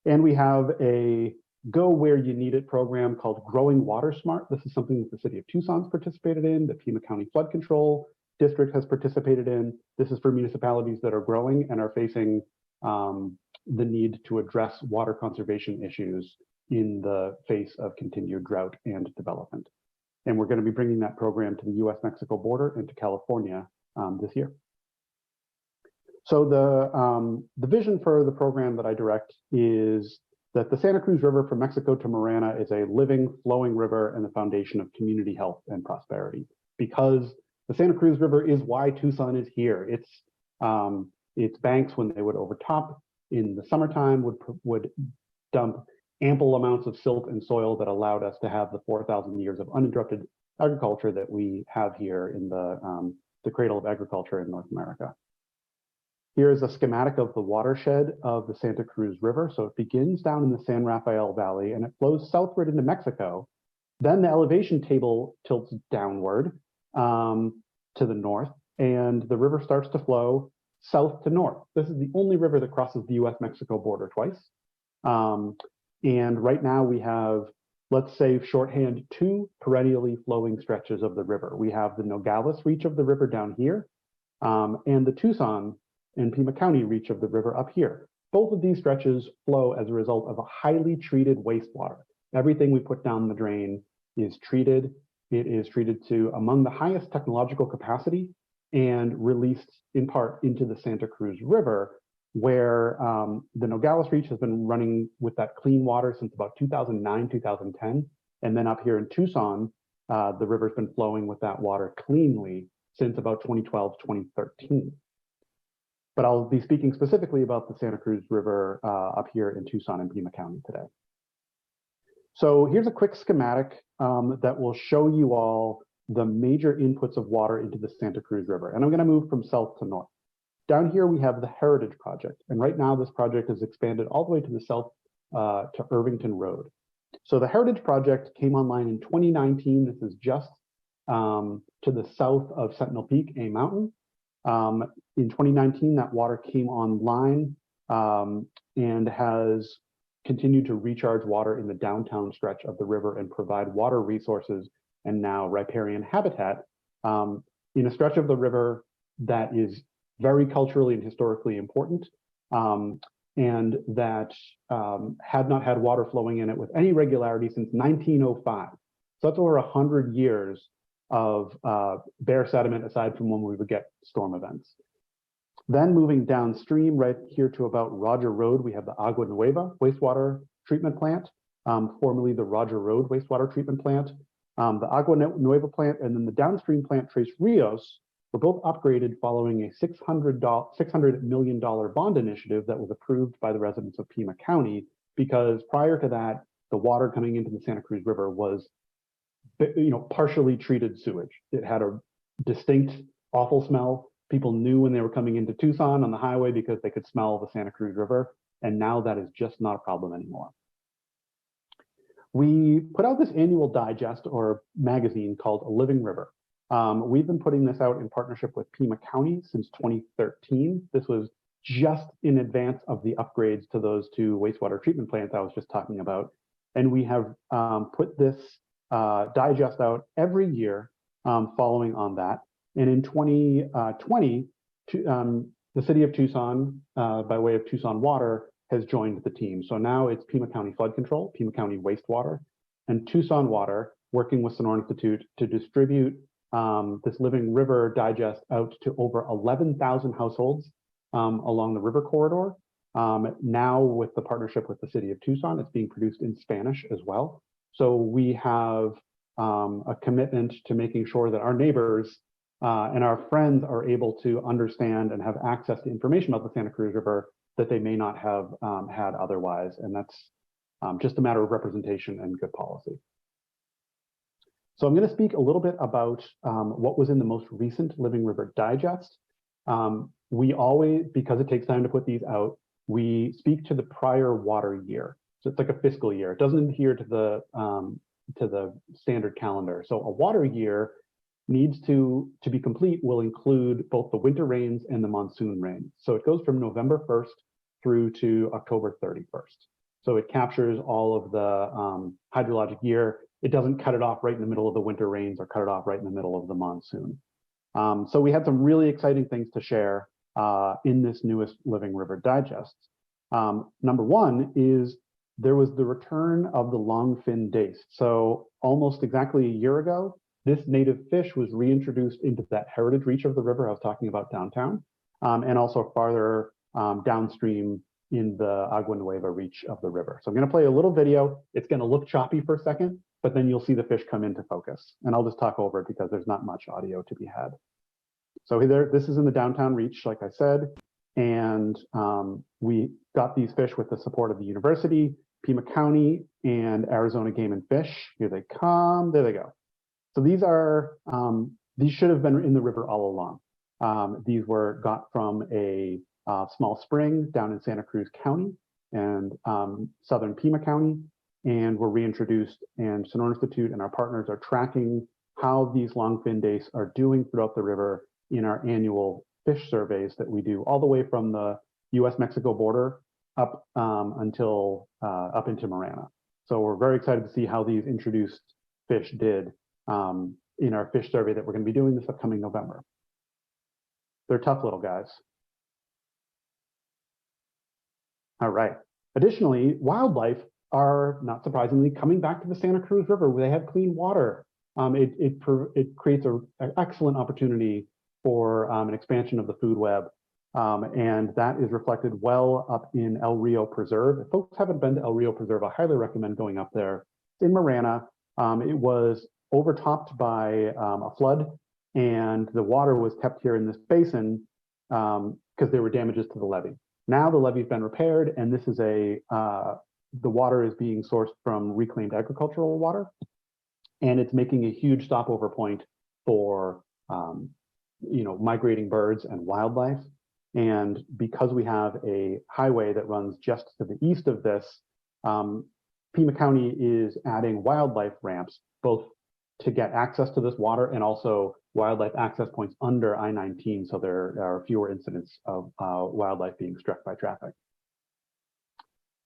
And we have a Go Where You Need It program called Growing Water Smart. This is something that the city of Tucson's participated in, the Pima County Flood Control District has participated in. This is for municipalities that are growing and are facing the need to address water conservation issues in the face of continued drought and development. And we're going to be bringing that program to the US-Mexico border and to California this year. So the vision for the program that I direct is that the Santa Cruz River from Mexico to Marana is a living, flowing river and the foundation of community health and prosperity. Because the Santa Cruz River is why Tucson is here. Its banks, when they would overtop in the summertime, would dump ample amounts of silt and soil that allowed us to have the 4,000 years of uninterrupted agriculture that we have here in the cradle of agriculture in North America. Here is a schematic of the watershed of the Santa Cruz River. So it begins down in the San Rafael Valley and it flows southward into Mexico. Then the elevation table tilts downward to the north, and the river starts to flow south to north. This is the only river that crosses the US-Mexico border twice. And right now we have, let's say shorthand, 2 perennially flowing stretches of the river. We have the Nogales reach of the river down here, and the Tucson and Pima County reach of the river up here. Both of these stretches flow as a result of a highly treated wastewater. Everything we put down the drain is treated. It is treated to among the highest technological capacity and released in part into the Santa Cruz River, where the Nogales Reach has been running with that clean water since about 2009, 2010. And then up here in Tucson, the river's been flowing with that water cleanly since about 2012, 2013. But I'll be speaking specifically about the Santa Cruz River up here in Tucson and Pima County today. So here's a quick schematic that will show you all the major inputs of water into the Santa Cruz River. And I'm going to move from south to north. Down here, we have the Heritage Project. And right now, this project is expanded all the way to the south to Irvington Road. So the Heritage Project came online in 2019. This is just to the south of Sentinel Peak, A Mountain. In 2019, that water came online and has continued to recharge water in the downtown stretch of the river and provide water resources and now riparian habitat in a stretch of the river that is very culturally and historically important, and that had not had water flowing in it with any regularity since 1905. So that's over 100 years of bare sediment aside from when we would get storm events. Then moving downstream right here to about Roger Road, we have the Agua Nueva wastewater treatment plant, formerly the Roger Road wastewater treatment plant. The Agua Nueva plant and then the downstream plant Tres Rios were both upgraded following a $600 million bond initiative that was approved by the residents of Pima County, because prior to that, the water coming into the Santa Cruz River was, partially treated sewage. It had a distinct, awful smell. People knew when they were coming into Tucson on the highway because they could smell the Santa Cruz River. And now that is just not a problem anymore. We put out this annual digest or magazine called A Living River. We've been putting this out in partnership with Pima County since 2013. This was just in advance of the upgrades to those two wastewater treatment plants I was just talking about. And we have put this digest out every year following on that. And in 2020, the city of Tucson, by way of Tucson Water, has joined the team. So now it's Pima County Flood Control, Pima County Wastewater, and Tucson Water working with Sonoran Institute to distribute this Living River digest out to over 11,000 households along the river corridor. Now with the partnership with the city of Tucson, it's being produced in Spanish as well. So we have a commitment to making sure that our neighbors and our friends are able to understand and have access to information about the Santa Cruz River that they may not have had otherwise. And that's just a matter of representation and good policy. So I'm going to speak a little bit about what was in the most recent Living River Digest. We always, because it takes time to put these out, we speak to the prior water year. So it's like a fiscal year. It doesn't adhere to the standard calendar. So a water year needs to be complete will include both the winter rains and the monsoon rains. So it goes from November 1st through to October 31st. So it captures all of the hydrologic year. It doesn't cut it off right in the middle of the winter rains or cut it off right in the middle of the monsoon. So we had some really exciting things to share in this newest Living River Digest. Number one is there was the return of the longfin dace. So almost exactly a year ago, this native fish was reintroduced into that heritage reach of the river I was talking about downtown, and also farther downstream in the Agua Nueva reach of the river. So I'm going to play a little video. It's going to look choppy for a second, but then you'll see the fish come into focus. And I'll just talk over it because there's not much audio to be had. So this is in the downtown reach, like I said, and we got these fish with the support of the university, Pima County, and Arizona Game and Fish. Here they come. There they go. So these should have been in the river all along. These were got from a small spring down in Santa Cruz County and southern Pima County, and were reintroduced. And Sonoran Institute and our partners are tracking how these longfin dace are doing throughout the river in our annual fish surveys that we do all the way from the U.S.-Mexico border up up into Marana. So we're very excited to see how these introduced fish did in our fish survey that we're going to be doing this upcoming November. They're tough little guys. All right. Additionally, wildlife are, not surprisingly, coming back to the Santa Cruz River where they have clean water. It creates an excellent opportunity for an expansion of the food web. And that is reflected well up in El Rio Preserve. If folks haven't been to El Rio Preserve, I highly recommend going up there. In Marana, it was overtopped by a flood, and the water was kept here in this basin because there were damages to the levee. Now the levee's been repaired, and this is the water is being sourced from reclaimed agricultural water, and it's making a huge stopover point for migrating birds and wildlife. And because we have a highway that runs just to the east of this, Pima County is adding wildlife ramps, both to get access to this water and also wildlife access points under I-19, so there are fewer incidents of wildlife being struck by traffic.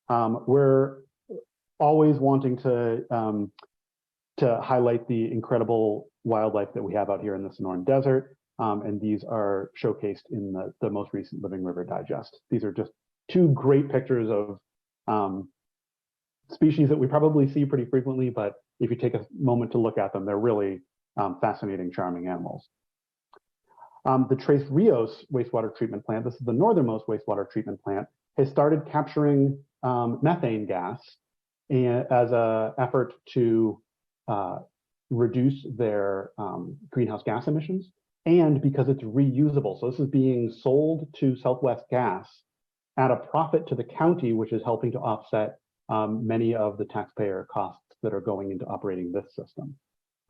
We're always wanting to highlight the incredible wildlife that we have out here in the Sonoran Desert, and these are showcased in the most recent Living River Digest. These are just two great pictures of species that we probably see pretty frequently, but if you take a moment to look at them, they're really fascinating, charming animals. The Tres Rios wastewater treatment plant, this is the northernmost wastewater treatment plant, has started capturing methane gas as an effort to reduce their greenhouse gas emissions, and because it's reusable. So this is being sold to Southwest Gas at a profit to the county, which is helping to offset many of the taxpayer costs that are going into operating this system.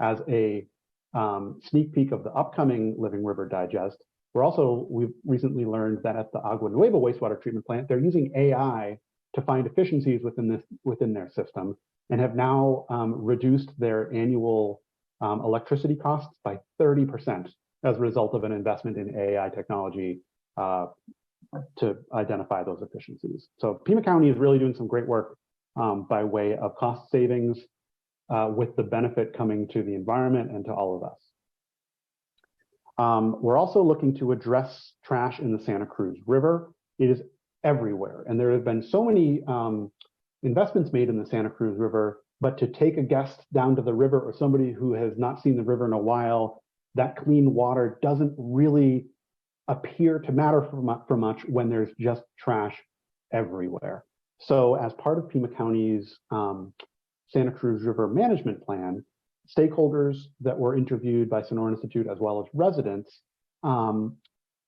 As a sneak peek of the upcoming Living River Digest, we've recently learned that at the Agua Nueva wastewater treatment plant, they're using AI to find efficiencies within their system, and have now reduced their annual electricity costs by 30% as a result of an investment in AI technology to identify those efficiencies. So Pima County is really doing some great work by way of cost savings, with the benefit coming to the environment and to all of us. We're also looking to address trash in the Santa Cruz River. It is everywhere, and there have been so many investments made in the Santa Cruz River, but to take a guest down to the river or somebody who has not seen the river in a while, that clean water doesn't really appear to matter for much when there's just trash everywhere. So as part of Pima County's Santa Cruz River Management Plan, stakeholders that were interviewed by Sonoran Institute as well as residents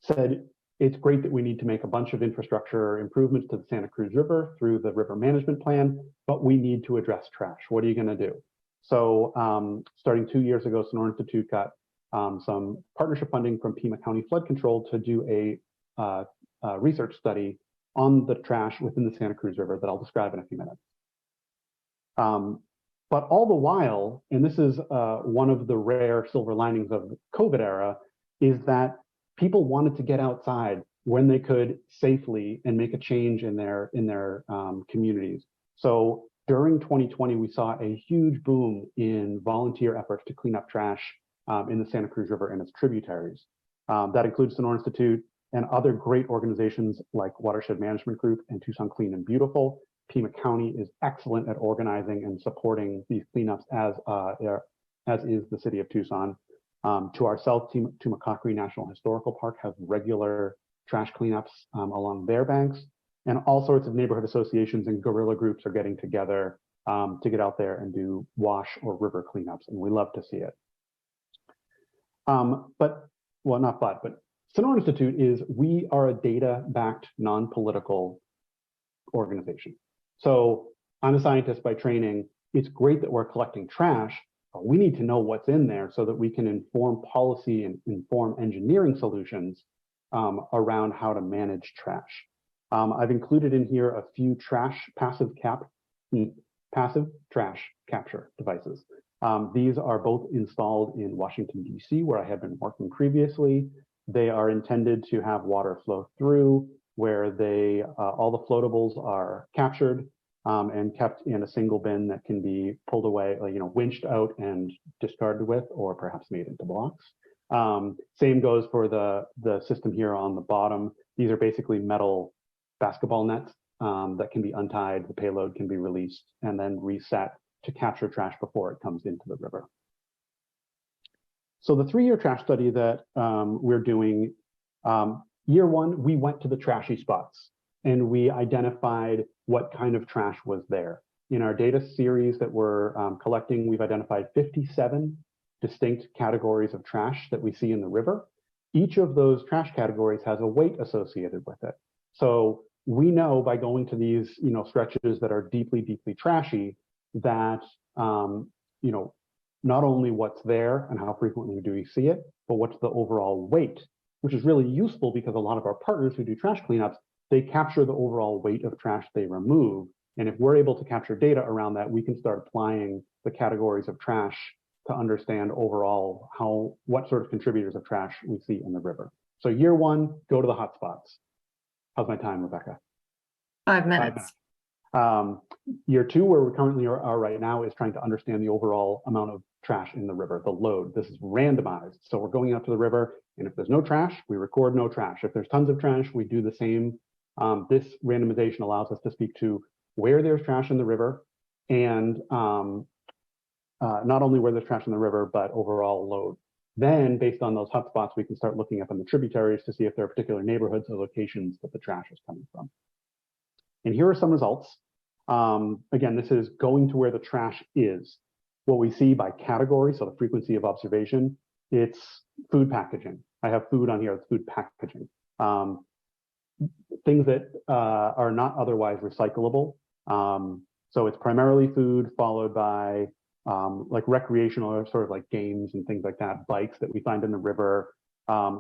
said, it's great that we need to make a bunch of infrastructure improvements to the Santa Cruz River through the River Management Plan, but we need to address trash. What are you going to do? So starting 2 years ago, Sonoran Institute got some partnership funding from Pima County Flood Control to do a research study on the trash within the Santa Cruz River that I'll describe in a few minutes. But all the while, and this is one of the rare silver linings of the COVID era, is that people wanted to get outside when they could safely and make a change in their communities. So during 2020, we saw a huge boom in volunteer efforts to clean up trash in the Santa Cruz River and its tributaries. That includes Sonoran Institute and other great organizations like Watershed Management Group and Tucson Clean and Beautiful. Pima County is excellent at organizing and supporting these cleanups, as is the city of Tucson. To our south, Tumacacri National Historical Park has regular trash cleanups along their banks, and all sorts of neighborhood associations and guerrilla groups are getting together to get out there and do wash or river cleanups, and we love to see it. But Sonoran Institute we are a data-backed, non-political organization. So I'm a scientist by training. It's great that we're collecting trash, but we need to know what's in there so that we can inform policy and inform engineering solutions around how to manage trash. I've included in here a few passive trash capture devices. These are both installed in Washington, D.C., where I had been working previously. They are intended to have water flow through, where all the floatables are captured and kept in a single bin that can be pulled away, winched out and discarded with, or perhaps made into blocks. Same goes for the system here on the bottom. These are basically metal basketball nets that can be untied. The payload can be released and then reset to capture trash before it comes into the river. So the 3-year trash study that we're doing, year one, we went to the trashy spots and we identified what kind of trash was there. In our data series that we're collecting, we've identified 57 distinct categories of trash that we see in the river. Each of those trash categories has a weight associated with it. So we know by going to these stretches that are deeply, deeply trashy that not only what's there and how frequently do we see it, but what's the overall weight, which is really useful because a lot of our partners who do trash cleanups, they capture the overall weight of trash they remove. And if we're able to capture data around that, we can start applying the categories of trash to understand overall what sort of contributors of trash we see in the river. So year one, go to the hotspots. How's my time, Rebecca? 5 minutes. Year two, where we currently are right now, is trying to understand the overall amount of trash in the river, the load. This is randomized. So we're going out to the river, and if there's no trash, we record no trash. If there's tons of trash, we do the same. This randomization allows us to speak to where there's trash in the river, and not only where there's trash in the river, but overall load. Then, based on those hotspots, we can start looking up in the tributaries to see if there are particular neighborhoods or locations that the trash is coming from. And here are some results. Again, this is going to where the trash is. What we see by category, so the frequency of observation, it's food packaging. I have food on here, it's food packaging. Things that are not otherwise recyclable. So it's primarily food, followed by like recreational or sort of like games and things like that, bikes that we find in the river,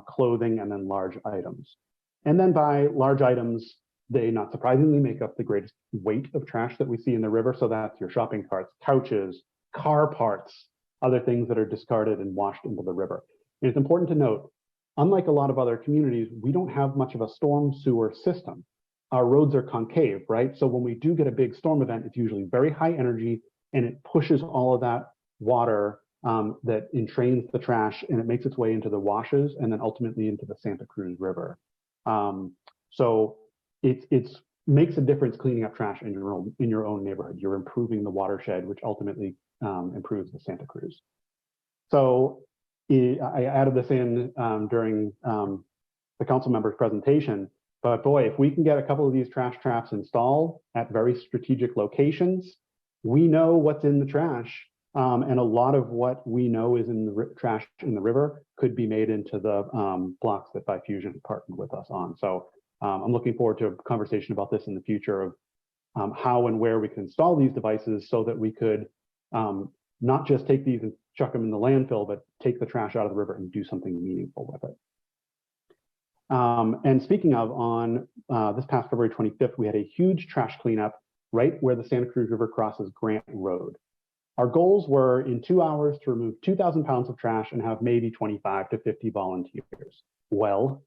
clothing, and then large items. And then by large items, they not surprisingly make up the greatest weight of trash that we see in the river. So that's your shopping carts, couches, car parts, other things that are discarded and washed into the river. And it's important to note, unlike a lot of other communities, we don't have much of a storm sewer system. Our roads are concave, right? So when we do get a big storm event, it's usually very high energy, and it pushes all of that water that entrains the trash, and it makes its way into the washes and then ultimately into the Santa Cruz River. So it makes a difference cleaning up trash in your own neighborhood. You're improving the watershed, which ultimately improves the Santa Cruz. So I added this in during the council member's presentation, but boy, if we can get a couple of these trash traps installed at very strategic locations, we know what's in the trash, and a lot of what we know is in the trash in the river could be made into the blocks that Bifusion partnered with us on. So I'm looking forward to a conversation about this in the future of how and where we can install these devices so that we could not just take these and chuck them in the landfill, but take the trash out of the river and do something meaningful with it. And speaking of, on this past February 25th, we had a huge trash cleanup right where the Santa Cruz River crosses Grant Road. Our goals were in 2 hours to remove 2,000 pounds of trash and have maybe 25 to 50 volunteers. Well,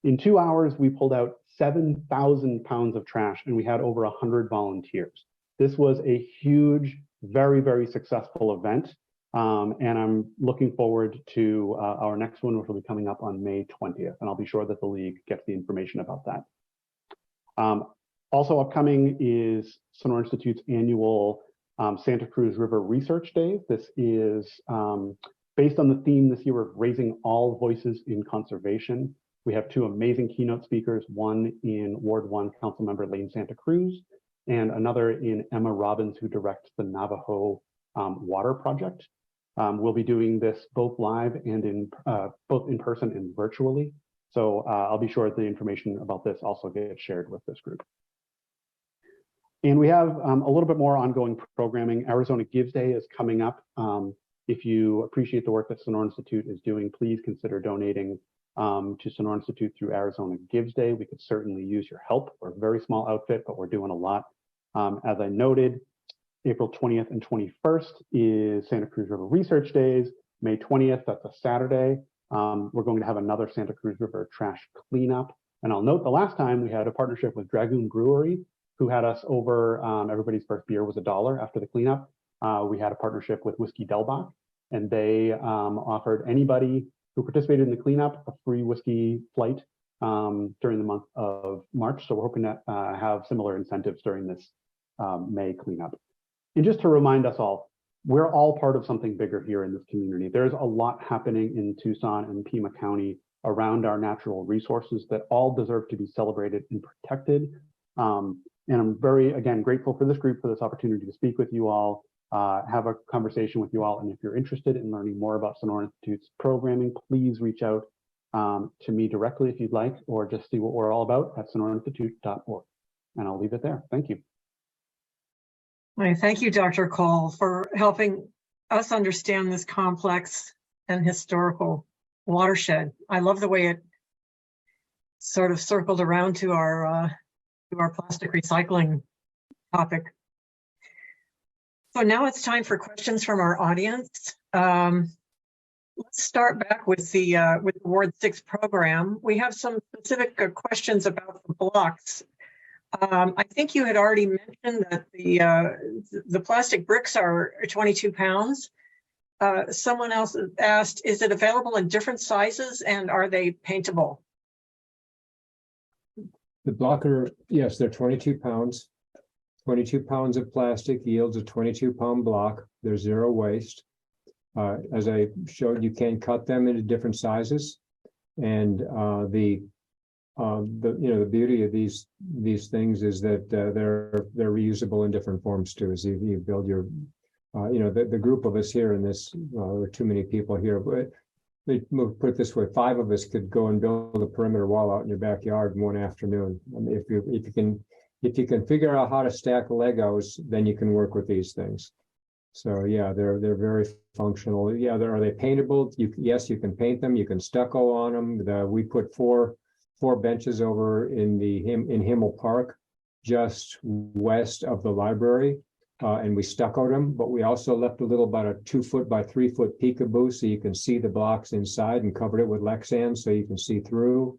in 2 hours, we pulled out 7,000 pounds of trash and we had over 100 volunteers. This was a huge, very, very successful event. And I'm looking forward to our next one, which will be coming up on May 20th. And I'll be sure that the League gets the information about that. Also upcoming is Sonoran Institute's annual Santa Cruz River Research Days. This is based on the theme this year of raising all voices in conservation. We have two amazing keynote speakers, one in Ward 1 Councilmember Lane Santa Cruz, and another in Emma Robbins, who directs the Navajo Water Project. We'll be doing this both live and both in person and virtually. So I'll be sure that the information about this also gets shared with this group. And we have a little bit more ongoing programming. Arizona Gives Day is coming up. If you appreciate the work that Sonoran Institute is doing, please consider donating to Sonoran Institute through Arizona Gives Day. We could certainly use your help. We're a very small outfit, but we're doing a lot. As I noted, April 20th and 21st is Santa Cruz River Research Days. May 20th, that's a Saturday. We're going to have another Santa Cruz River trash cleanup. And I'll note the last time we had a partnership with Dragoon Brewery, who had us over. Everybody's first beer was $1 after the cleanup. We had a partnership with Whiskey Delbach, and they offered anybody who participated in the cleanup a free whiskey flight during the month of March. So we're hoping to have similar incentives during this May cleanup. And just to remind us all, we're all part of something bigger here in this community. There's a lot happening in Tucson and Pima County around our natural resources that all deserve to be celebrated and protected. And I'm very, again, grateful for this group for this opportunity to speak with you all, have a conversation with you all. And if you're interested in learning more about Sonoran Institute's programming, please reach out to me directly if you'd like, or just see what we're all about at sonoraninstitute.org. And I'll leave it there. Thank you. Thank you, Dr. Cole, for helping us understand this complex and historical watershed. I love the way it sort of circled around to our plastic recycling topic. So now it's time for questions from our audience. Let's start back with the Ward 6 program. We have some specific questions about the blocks. I think you had already mentioned that the plastic bricks are 22 pounds. Someone else asked, is it available in different sizes and are they paintable? The blocker, yes, they're 22 pounds. 22 pounds of plastic yields a 22-pound block. There's zero waste. As I showed, you can cut them into different sizes, and the beauty of these things is that they're reusable in different forms too. As you build your, the group of us here in this, there are too many people here, but put it this way: 5 of us could go and build a perimeter wall out in your backyard in one afternoon. I mean, if you can figure out how to stack Legos, then you can work with these things. So yeah, they're very functional. Yeah, are they paintable? Yes, you can paint them. You can stucco on them. We put four benches over in Himmel Park, just west of the library, and we stuccoed them. But we also left about a 2-foot by 3-foot peekaboo, so you can see the blocks inside, and covered it with Lexan so you can see through.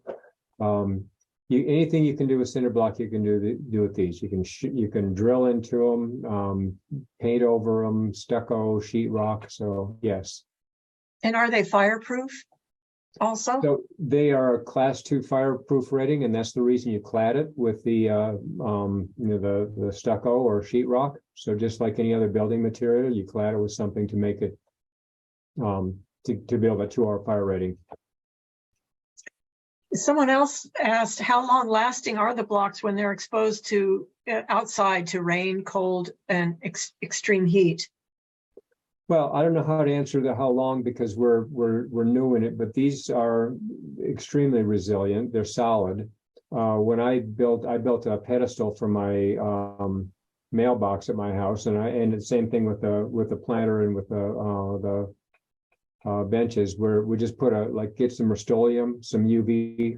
Anything you can do with cinder block, you can do with these. You can drill into them, paint over them, stucco, sheetrock. So yes. And are they fireproof also? So they are Class 2 fireproof rating, and that's the reason you clad it with the the stucco or sheetrock. So just like any other building material, you clad it with something to make it to build a 2-hour fire rating. Someone else asked, how long lasting are the blocks when they're exposed to outside to rain, cold, and extreme heat? Well, I don't know how to answer how long, because we're new in it, but these are extremely resilient. They're solid. When I built a pedestal for my mailbox at my house, and the same thing with the planter and with the benches, where we just put get some Rust-Oleum, some UV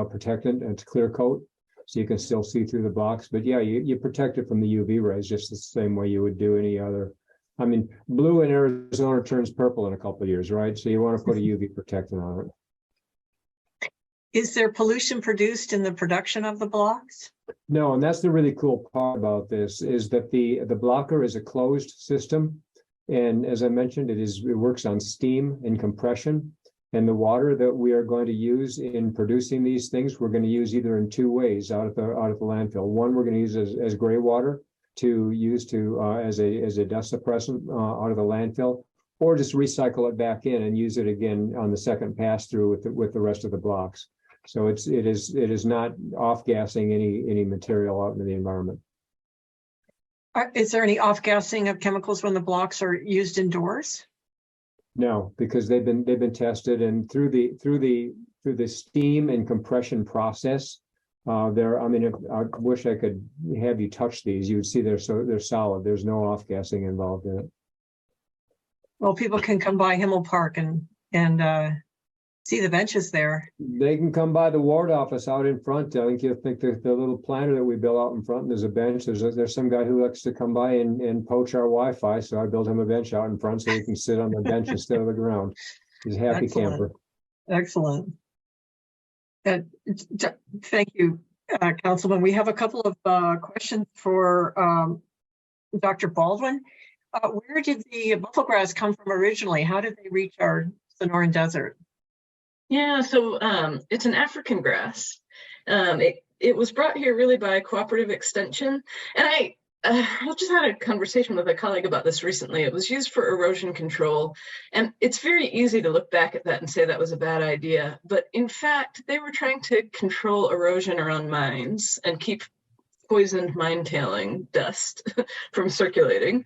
protectant, and it's clear coat, so you can still see through the blocks. But yeah, you protect it from the UV rays just the same way you would do any other. I mean, blue in Arizona turns purple in a couple of years, right? So you want to put a UV protectant on it. Is there pollution produced in the production of the blocks? No, and that's the really cool part about this, is that the blocker is a closed system. And as I mentioned, it works on steam and compression. And the water that we are going to use in producing these things, we're going to use either in 2 ways out of the landfill. One, we're going to use as gray water to use as a dust suppressant out of the landfill, or just recycle it back in and use it again on the second pass through with the rest of the blocks. So it is not off-gassing any material out into the environment. Is there any off-gassing of chemicals when the blocks are used indoors? No, because they've been tested, and through the steam and compression process, I wish I could have you touch these. You would see they're solid. There's no off-gassing involved in it. Well, people can come by Himmel Park and see the benches there. They can come by the ward office out in front. I think you'll think the little planter that we built out in front, and there's a bench. There's some guy who likes to come by and poach our Wi-Fi, so I built him a bench out in front so he can sit on the bench instead of the ground. He's a happy camper. Excellent. Thank you, Councilman. We have a couple of questions for Dr. Baldwin. Where did the buffelgrass come from originally? How did they reach our Sonoran Desert? Yeah, so it's an African grass. It was brought here really by cooperative extension. And I just had a conversation with a colleague about this recently. It was used for erosion control. And it's very easy to look back at that and say that was a bad idea. But in fact, they were trying to control erosion around mines and keep poisoned mine tailing dust from circulating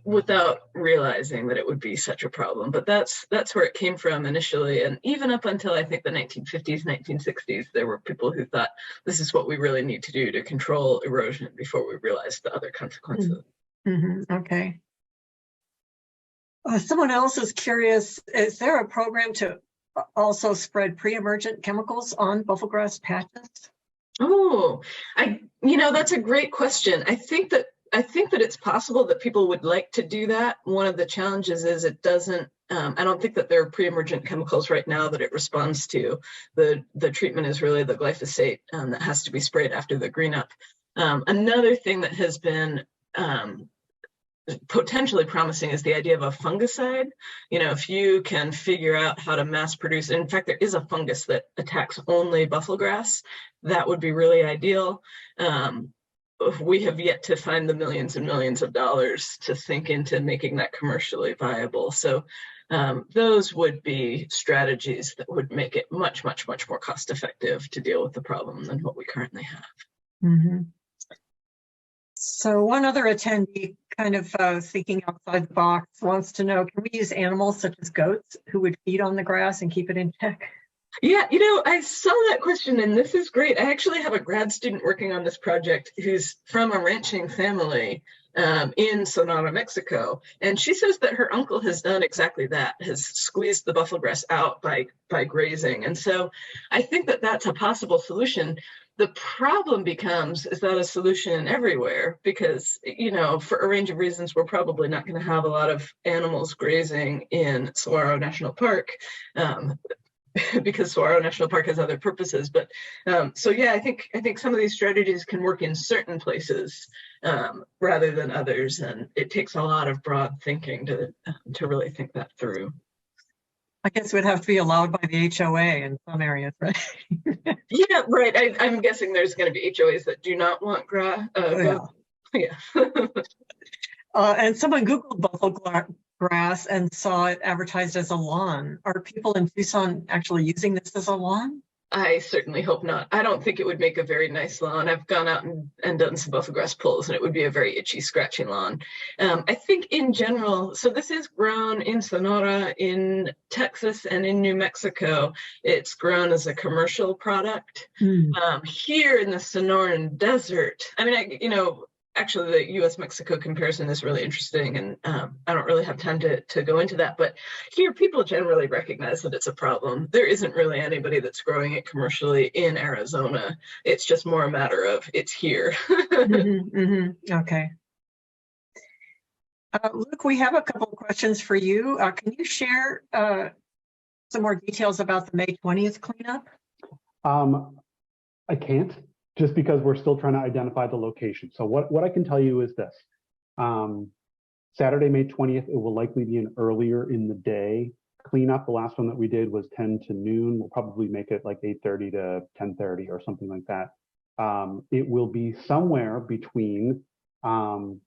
without realizing that it would be such a problem. But that's where it came from initially. And even up until I think the 1950s, 1960s, there were people who thought this is what we really need to do to control erosion before we realized the other consequences. Mm-hmm. Okay. Someone else is curious, is there a program to also spread pre-emergent chemicals on buffelgrass patches? Oh, that's a great question. I think that it's possible that people would like to do that. One of the challenges is it doesn't, I don't think that there are pre-emergent chemicals right now that it responds to. The treatment is really the glyphosate that has to be sprayed after the green up. Another thing that has been potentially promising is the idea of a fungicide. If you can figure out how to mass produce, in fact, there is a fungus that attacks only buffelgrass, that would be really ideal. We have yet to find the millions and millions of dollars to sink into making that commercially viable. So those would be strategies that would make it much, much, much more cost effective to deal with the problem than what we currently have. Mm-hmm. So one other attendee, kind of thinking outside the box, wants to know, can we use animals such as goats who would feed on the grass and keep it in check? Yeah, I saw that question, and this is great. I actually have a grad student working on this project who's from a ranching family in Sonora, Mexico. And she says that her uncle has done exactly that, has squeezed the buffelgrass out by grazing. And so I think that that's a possible solution. The problem becomes, is that a solution everywhere? Because, for a range of reasons, we're probably not going to have a lot of animals grazing in Saguaro National Park. Because Saguaro National Park has other purposes, but so yeah, I think some of these strategies can work in certain places rather than others, and it takes a lot of broad thinking to really think that through. I guess it would have to be allowed by the HOA in some areas, right? Yeah, right. I'm guessing there's going to be HOAs that do not want grass. Yeah. And someone Googled buffelgrass and saw it advertised as a lawn. Are people in Tucson actually using this as a lawn? I certainly hope not. I don't think it would make a very nice lawn. I've gone out and done some buffelgrass pulls, and it would be a very itchy, scratchy lawn. I think in general, so this is grown in Sonora, in Texas, and in New Mexico. It's grown as a commercial product. Here in the Sonoran Desert, actually, the U.S.-Mexico comparison is really interesting, and I don't really have time to go into that. But here, people generally recognize that it's a problem. There isn't really anybody that's growing it commercially in Arizona. It's just more a matter of it's here. Okay. Luke, we have a couple of questions for you. Can you share some more details about the May 20th cleanup? I can't. Just because we're still trying to identify the location. So what I can tell you is this. Saturday, May 20th, it will likely be an earlier in the day cleanup. The last one that we did was 10 to noon. We'll probably make it like 8:30 to 10:30 or something like that. It will be somewhere between St.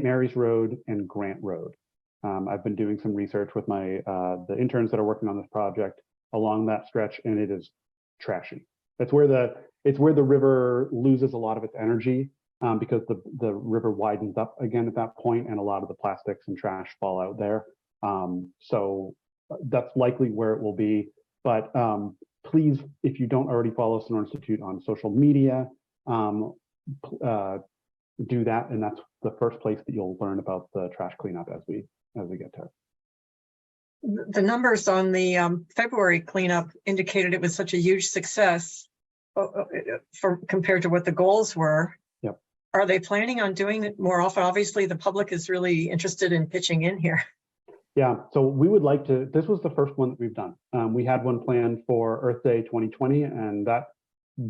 Mary's Road and Grant Road. I've been doing some research with the interns that are working on this project along that stretch, and it is trashy. It's where the river loses a lot of its energy because the river widens up again at that point, and a lot of the plastics and trash fall out there. So that's likely where it will be. But please, if you don't already follow Sonoran Institute on social media, do that, and that's the first place that you'll learn about the trash cleanup as we get to it. The numbers on the February cleanup indicated it was such a huge success compared to what the goals were. Yep. Are they planning on doing it more often? Obviously, the public is really interested in pitching in here. Yeah, so we would like to, this was the first one that we've done. We had one planned for Earth Day 2020, and that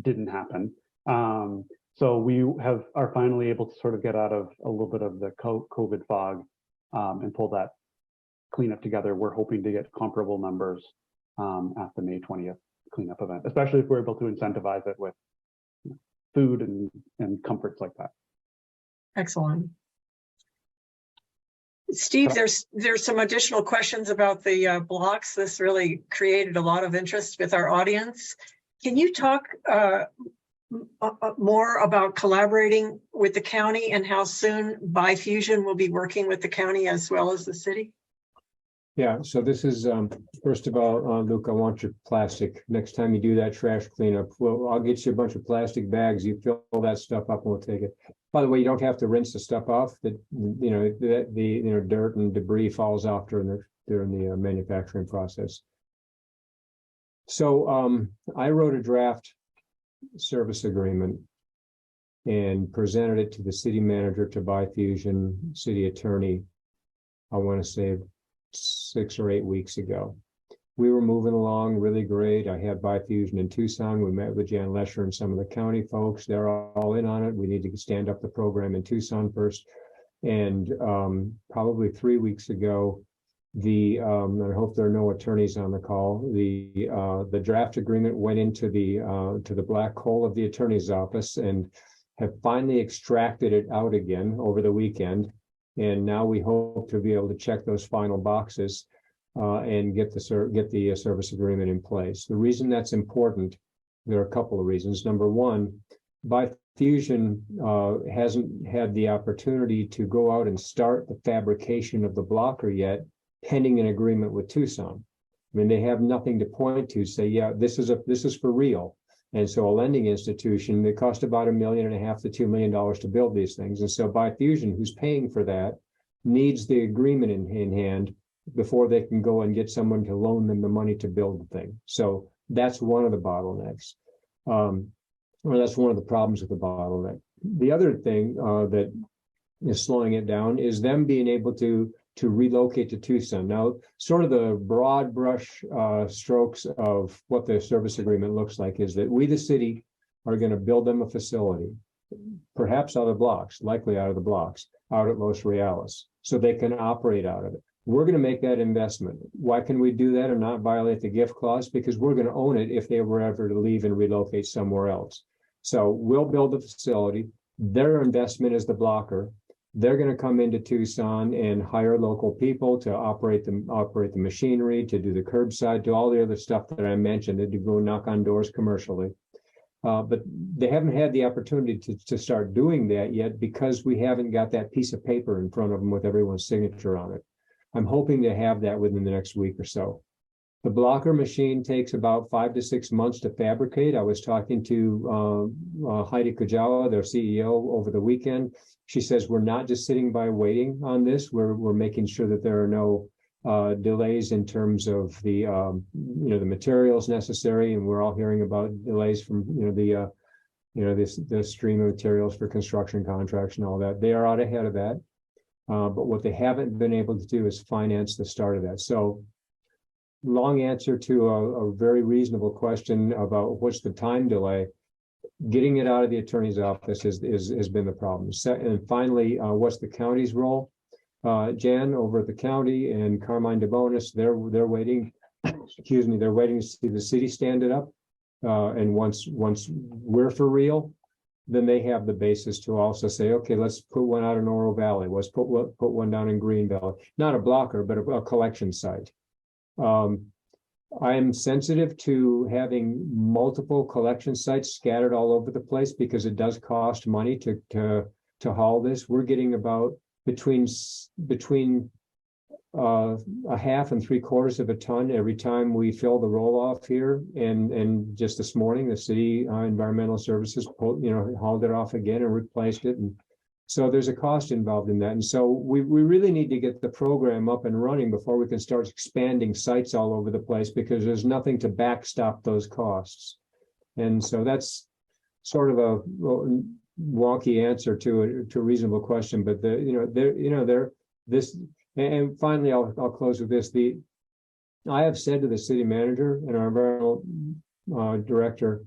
didn't happen. So we are finally able to sort of get out of a little bit of the COVID fog and pull that cleanup together. We're hoping to get comparable numbers at the May 20th cleanup event, especially if we're able to incentivize it with food and comforts like that. Excellent. Steve, there's some additional questions about the blocks. This really created a lot of interest with our audience. Can you talk more about collaborating with the county and how soon Bifusion will be working with the county as well as the city? Yeah, so this is, first of all, Luke, I want your plastic. Next time you do that trash cleanup, well, I'll get you a bunch of plastic bags. You fill that stuff up and we'll take it. By the way, you don't have to rinse the stuff off. That the dirt and debris falls off during the manufacturing process. So I wrote a draft service agreement and presented it to the city manager, to Bifusion, city attorney, I want to say 6 or 8 weeks ago. We were moving along really great. I had Bifusion in Tucson. We met with Jan Lesher and some of the county folks. They're all in on it. We need to stand up the program in Tucson first. And probably 3 weeks ago, I hope there are no attorneys on the call. The draft agreement went into the black hole of the attorney's office and have finally extracted it out again over the weekend. And now we hope to be able to check those final boxes and get the service agreement in place. The reason that's important, there are a couple of reasons. Number one, Bifusion hasn't had the opportunity to go out and start the fabrication of the blocker yet, pending an agreement with Tucson. I mean, they have nothing to point to say, yeah, this is for real. And so a lending institution, they cost about $1.5 million to $2 million to build these things. And so Bifusion, who's paying for that, needs the agreement in hand before they can go and get someone to loan them the money to build the thing. So that's one of the bottlenecks. Or that's one of the problems with the bottleneck. The other thing that is slowing it down is them being able to relocate to Tucson. Now, sort of the broad brush strokes of what the service agreement looks like is that we, the city, are going to build them a facility, perhaps out of blocks, likely out of the blocks, out at Los Reales, so they can operate out of it. We're going to make that investment. Why can we do that and not violate the gift clause? Because we're going to own it if they were ever to leave and relocate somewhere else. So we'll build the facility. Their investment is the blocker. They're going to come into Tucson and hire local people to operate the machinery, to do the curbside, to all the other stuff that I mentioned, to go knock on doors commercially. But they haven't had the opportunity to start doing that yet because we haven't got that piece of paper in front of them with everyone's signature on it. I'm hoping to have that within the next week or so. The blocker machine takes about 5 to 6 months to fabricate. I was talking to Heidi Kujawa, their CEO, over the weekend. She says we're not just sitting by waiting on this. We're making sure that there are no delays in terms of the the materials necessary, and we're all hearing about delays from the stream of materials for construction contracts and all that. They are out ahead of that, but what they haven't been able to do is finance the start of that. So, long answer to a very reasonable question about what's the time delay. Getting it out of the attorney's office has been the problem. And finally, what's the county's role? Jan over at the county and Carmine DeBonis, they're waiting. Excuse me, they're waiting to see the city stand it up. And once we're for real, then they have the basis to also say, okay, let's put one out in Oro Valley. Let's put one down in Green Valley. Not a blocker, but a collection site. I am sensitive to having multiple collection sites scattered all over the place because it does cost money to haul this. We're getting about between 1/2 and 3/4 of a ton every time we fill the roll off here. And just this morning, the city environmental services hauled it off again and replaced it. And so there's a cost involved in that. And so we really need to get the program up and running before we can start expanding sites all over the place, because there's nothing to backstop those costs. And so that's sort of a wonky answer to a reasonable question. But and finally, I'll close with this. I have said to the city manager and our environmental director,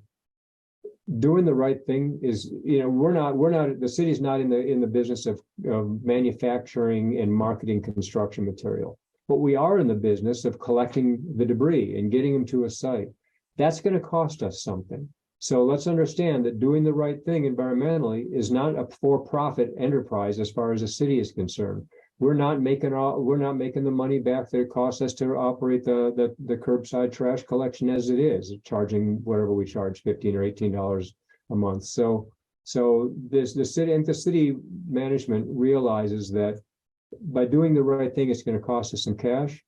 doing the right thing is, the city's not in the business of manufacturing and marketing construction material, but we are in the business of collecting the debris and getting them to a site. That's going to cost us something. So let's understand that doing the right thing environmentally is not a for-profit enterprise as far as the city is concerned. We're not making the money back that it costs us to operate the curbside trash collection as it is, charging whatever we charge, $15 or $18 a month. So the city management realizes that by doing the right thing, it's going to cost us some cash.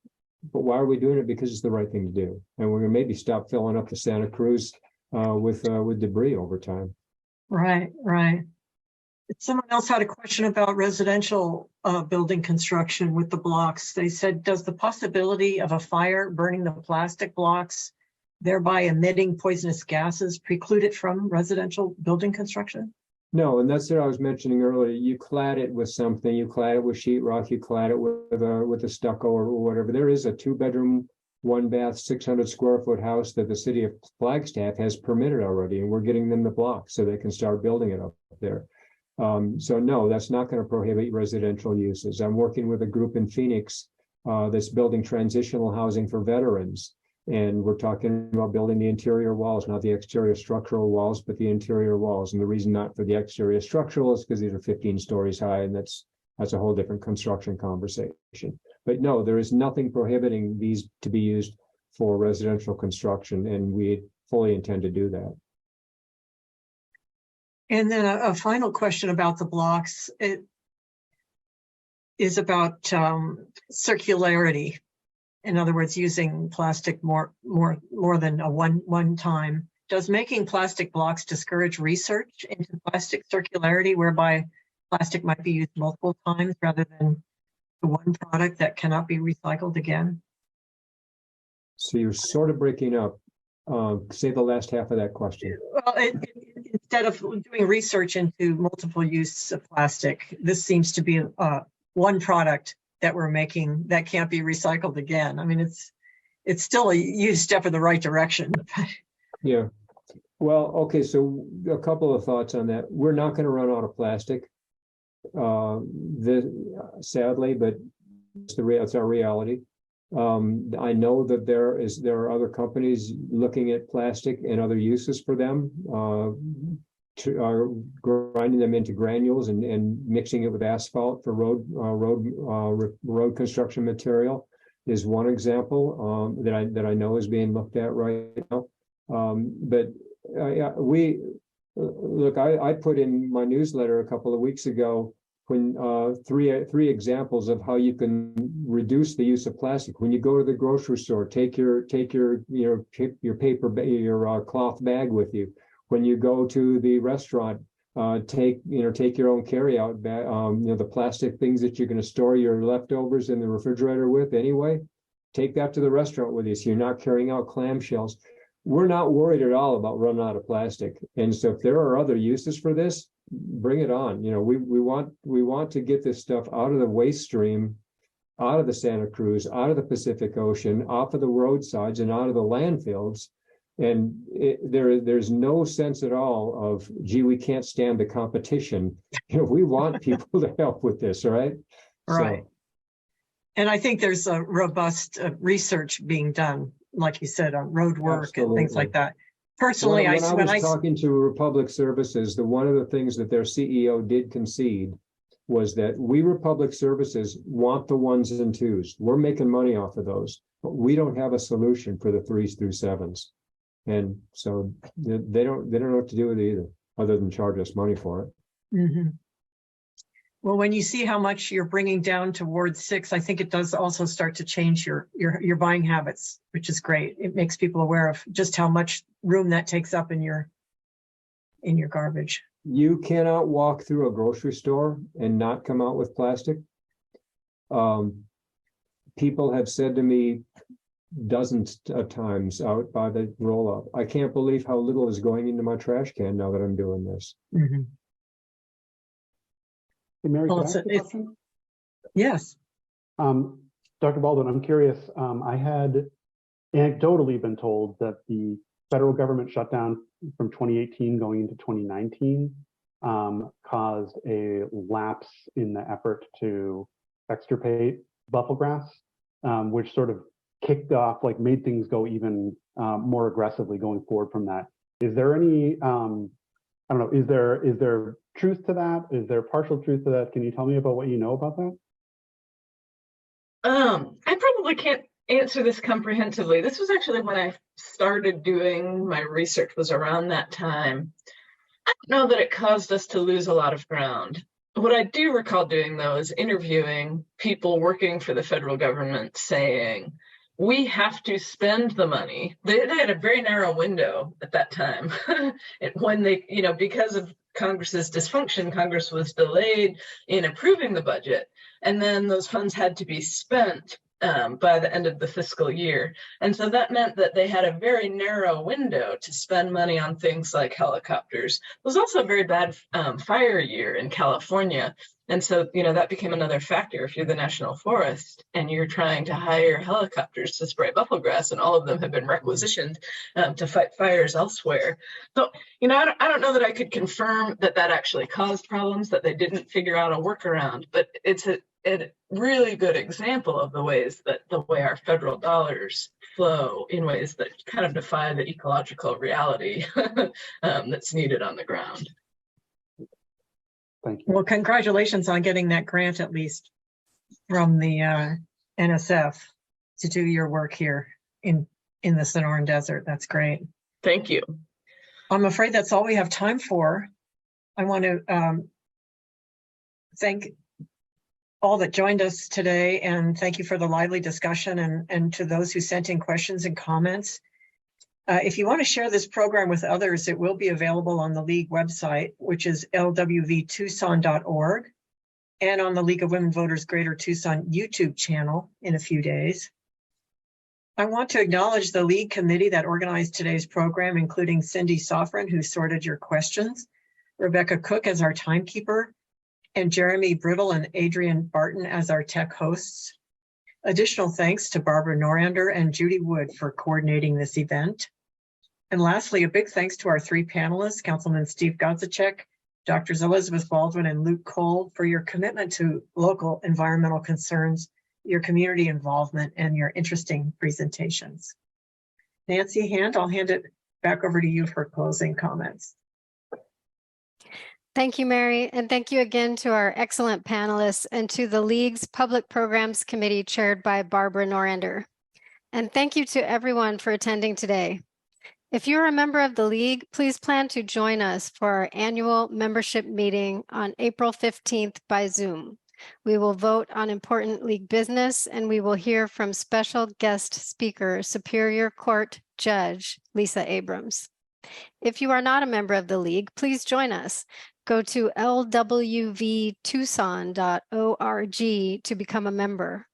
But why are we doing it? Because it's the right thing to do, and we're going to maybe stop filling up the Santa Cruz with debris over time. Right. Someone else had a question about residential building construction with the blocks. They said, does the possibility of a fire burning the plastic blocks, thereby emitting poisonous gases, preclude it from residential building construction? No, and that's what I was mentioning earlier. You clad it with something, you clad it with sheetrock, you clad it with a stucco or whatever. There is a 2-bedroom, 1-bath, 600 square foot house that the city of Flagstaff has permitted already, and we're getting them the blocks so they can start building it up there. So no, that's not going to prohibit residential uses. I'm working with a group in Phoenix that's building transitional housing for veterans. And we're talking about building the interior walls, not the exterior structural walls, but the interior walls. And the reason not for the exterior structural is because these are 15 stories high, and that's a whole different construction conversation. But no, there is nothing prohibiting these to be used for residential construction, and we fully intend to do that. And then a final question about the blocks. It is about circularity. In other words, using plastic more than a one time. Does making plastic blocks discourage research into plastic circularity, whereby plastic might be used multiple times rather than the one product that cannot be recycled again? So you're sort of breaking up. Say the last half of that question. Well, instead of doing research into multiple use of plastic, this seems to be one product that we're making that can't be recycled again. I mean, it's still a huge step in the right direction. Yeah. Well, okay, so a couple of thoughts on that. We're not going to run out of plastic, sadly, but it's our reality. I know that there are other companies looking at plastic and other uses for them, grinding them into granules and mixing it with asphalt for road construction material is one example that I know is being looked at right now. But I put in my newsletter a couple of weeks ago when three examples of how you can reduce the use of plastic. When you go to the grocery store, take your cloth bag with you. When you go to the restaurant, take your own carry-out bag. The plastic things that you're going to store your leftovers in the refrigerator with anyway. Take that to the restaurant with you, so you're not carrying out clamshells. We're not worried at all about running out of plastic, and so if there are other uses for this, bring it on. We want to get this stuff out of the waste stream, out of the Santa Cruz, out of the Pacific Ocean, off of the roadsides, and out of the landfills. And there's no sense at all of, gee, we can't stand the competition. We want people to help with this, right? Right. So. And I think there's a robust research being done, like you said, on road work and things like that. Personally, when I was talking to Republic Services, one of the things that their CEO did concede was that we Republic Services want the 1s and 2s. We're making money off of those, but we don't have a solution for the 3s through 7s. And so they don't know what to do with it either, other than charge us money for it. Mm-hmm. Well, when you see how much you're bringing down towards 6, I think it does also start to change your buying habits, which is great. It makes people aware of just how much room that takes up in your garbage. You cannot walk through a grocery store and not come out with plastic. People have said to me dozens of times out by the roll-up, I can't believe how little is going into my trash can now that I'm doing this. Mm-hmm. Hey, Mary, well, yes. Dr. Baldwin, I'm curious. I had anecdotally been told that the federal government shutdown from 2018 going into 2019 caused a lapse in the effort to extirpate buffelgrass, which sort of kicked off, made things go even more aggressively going forward from that. Is there any, I don't know, is there truth to that? Is there partial truth to that? Can you tell me about what you know about that? I probably can't answer this comprehensively. This was actually when I started doing my research, was around that time. I don't know that it caused us to lose a lot of ground. What I do recall doing, though, is interviewing people working for the federal government saying, we have to spend the money. They had a very narrow window at that time when they, because of Congress's dysfunction, Congress was delayed in approving the budget, and then those funds had to be spent by the end of the fiscal year. And so that meant that they had a very narrow window to spend money on things like helicopters. It was also a very bad fire year in California. And so, that became another factor. If you're the National Forest and you're trying to hire helicopters to spray buffelgrass, and all of them have been requisitioned to fight fires elsewhere. So, I don't know that I could confirm that actually caused problems, that they didn't figure out a workaround, but it's a really good example of the way our federal dollars flow in ways that kind of defy the ecological reality that's needed on the ground. Thank you. Well, congratulations on getting that grant, at least from the NSF, to do your work here in the Sonoran Desert. That's great. Thank you. I'm afraid that's all we have time for. I want to thank all that joined us today, and thank you for the lively discussion, and to those who sent in questions and comments. If you want to share this program with others, it will be available on the League website, which is lwvtucson.org, and on the League of Women Voters Greater Tucson YouTube channel in a few days. I want to acknowledge the League committee that organized today's program, including Cindy Soffren, who sorted your questions, Rebecca Cook as our timekeeper, and Jeremy Brittle and Adrian Barton as our tech hosts. Additional thanks to Barbara Norander and Judy Wood for coordinating this event. And lastly, a big thanks to our three panelists, Councilman Steve Kozachik, Drs. Elizabeth Baldwin and Luke Cole, for your commitment to local environmental concerns, your community involvement, and your interesting presentations. Nancy Hand, I'll hand it back over to you for closing comments. Thank you, Mary, and thank you again to our excellent panelists and to the League's Public Programs Committee chaired by Barbara Norander. And thank you to everyone for attending today. If you're a member of the League, please plan to join us for our annual membership meeting on April 15th by Zoom. We will vote on important League business, and we will hear from special guest speaker, Superior Court Judge Lisa Abrams. If you are not a member of the League, please join us. Go to lwvtucson.org to become a member.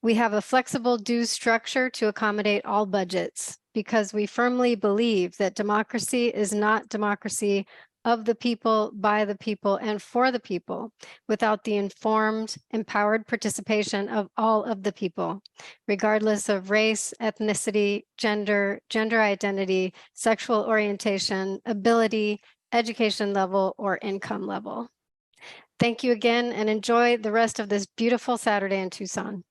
We have a flexible dues structure to accommodate all budgets because we firmly believe that democracy is not democracy of the people, by the people, and for the people without the informed, empowered participation of all of the people, regardless of race, ethnicity, gender identity, sexual orientation, ability, education level, or income level. Thank you again, and enjoy the rest of this beautiful Saturday in Tucson.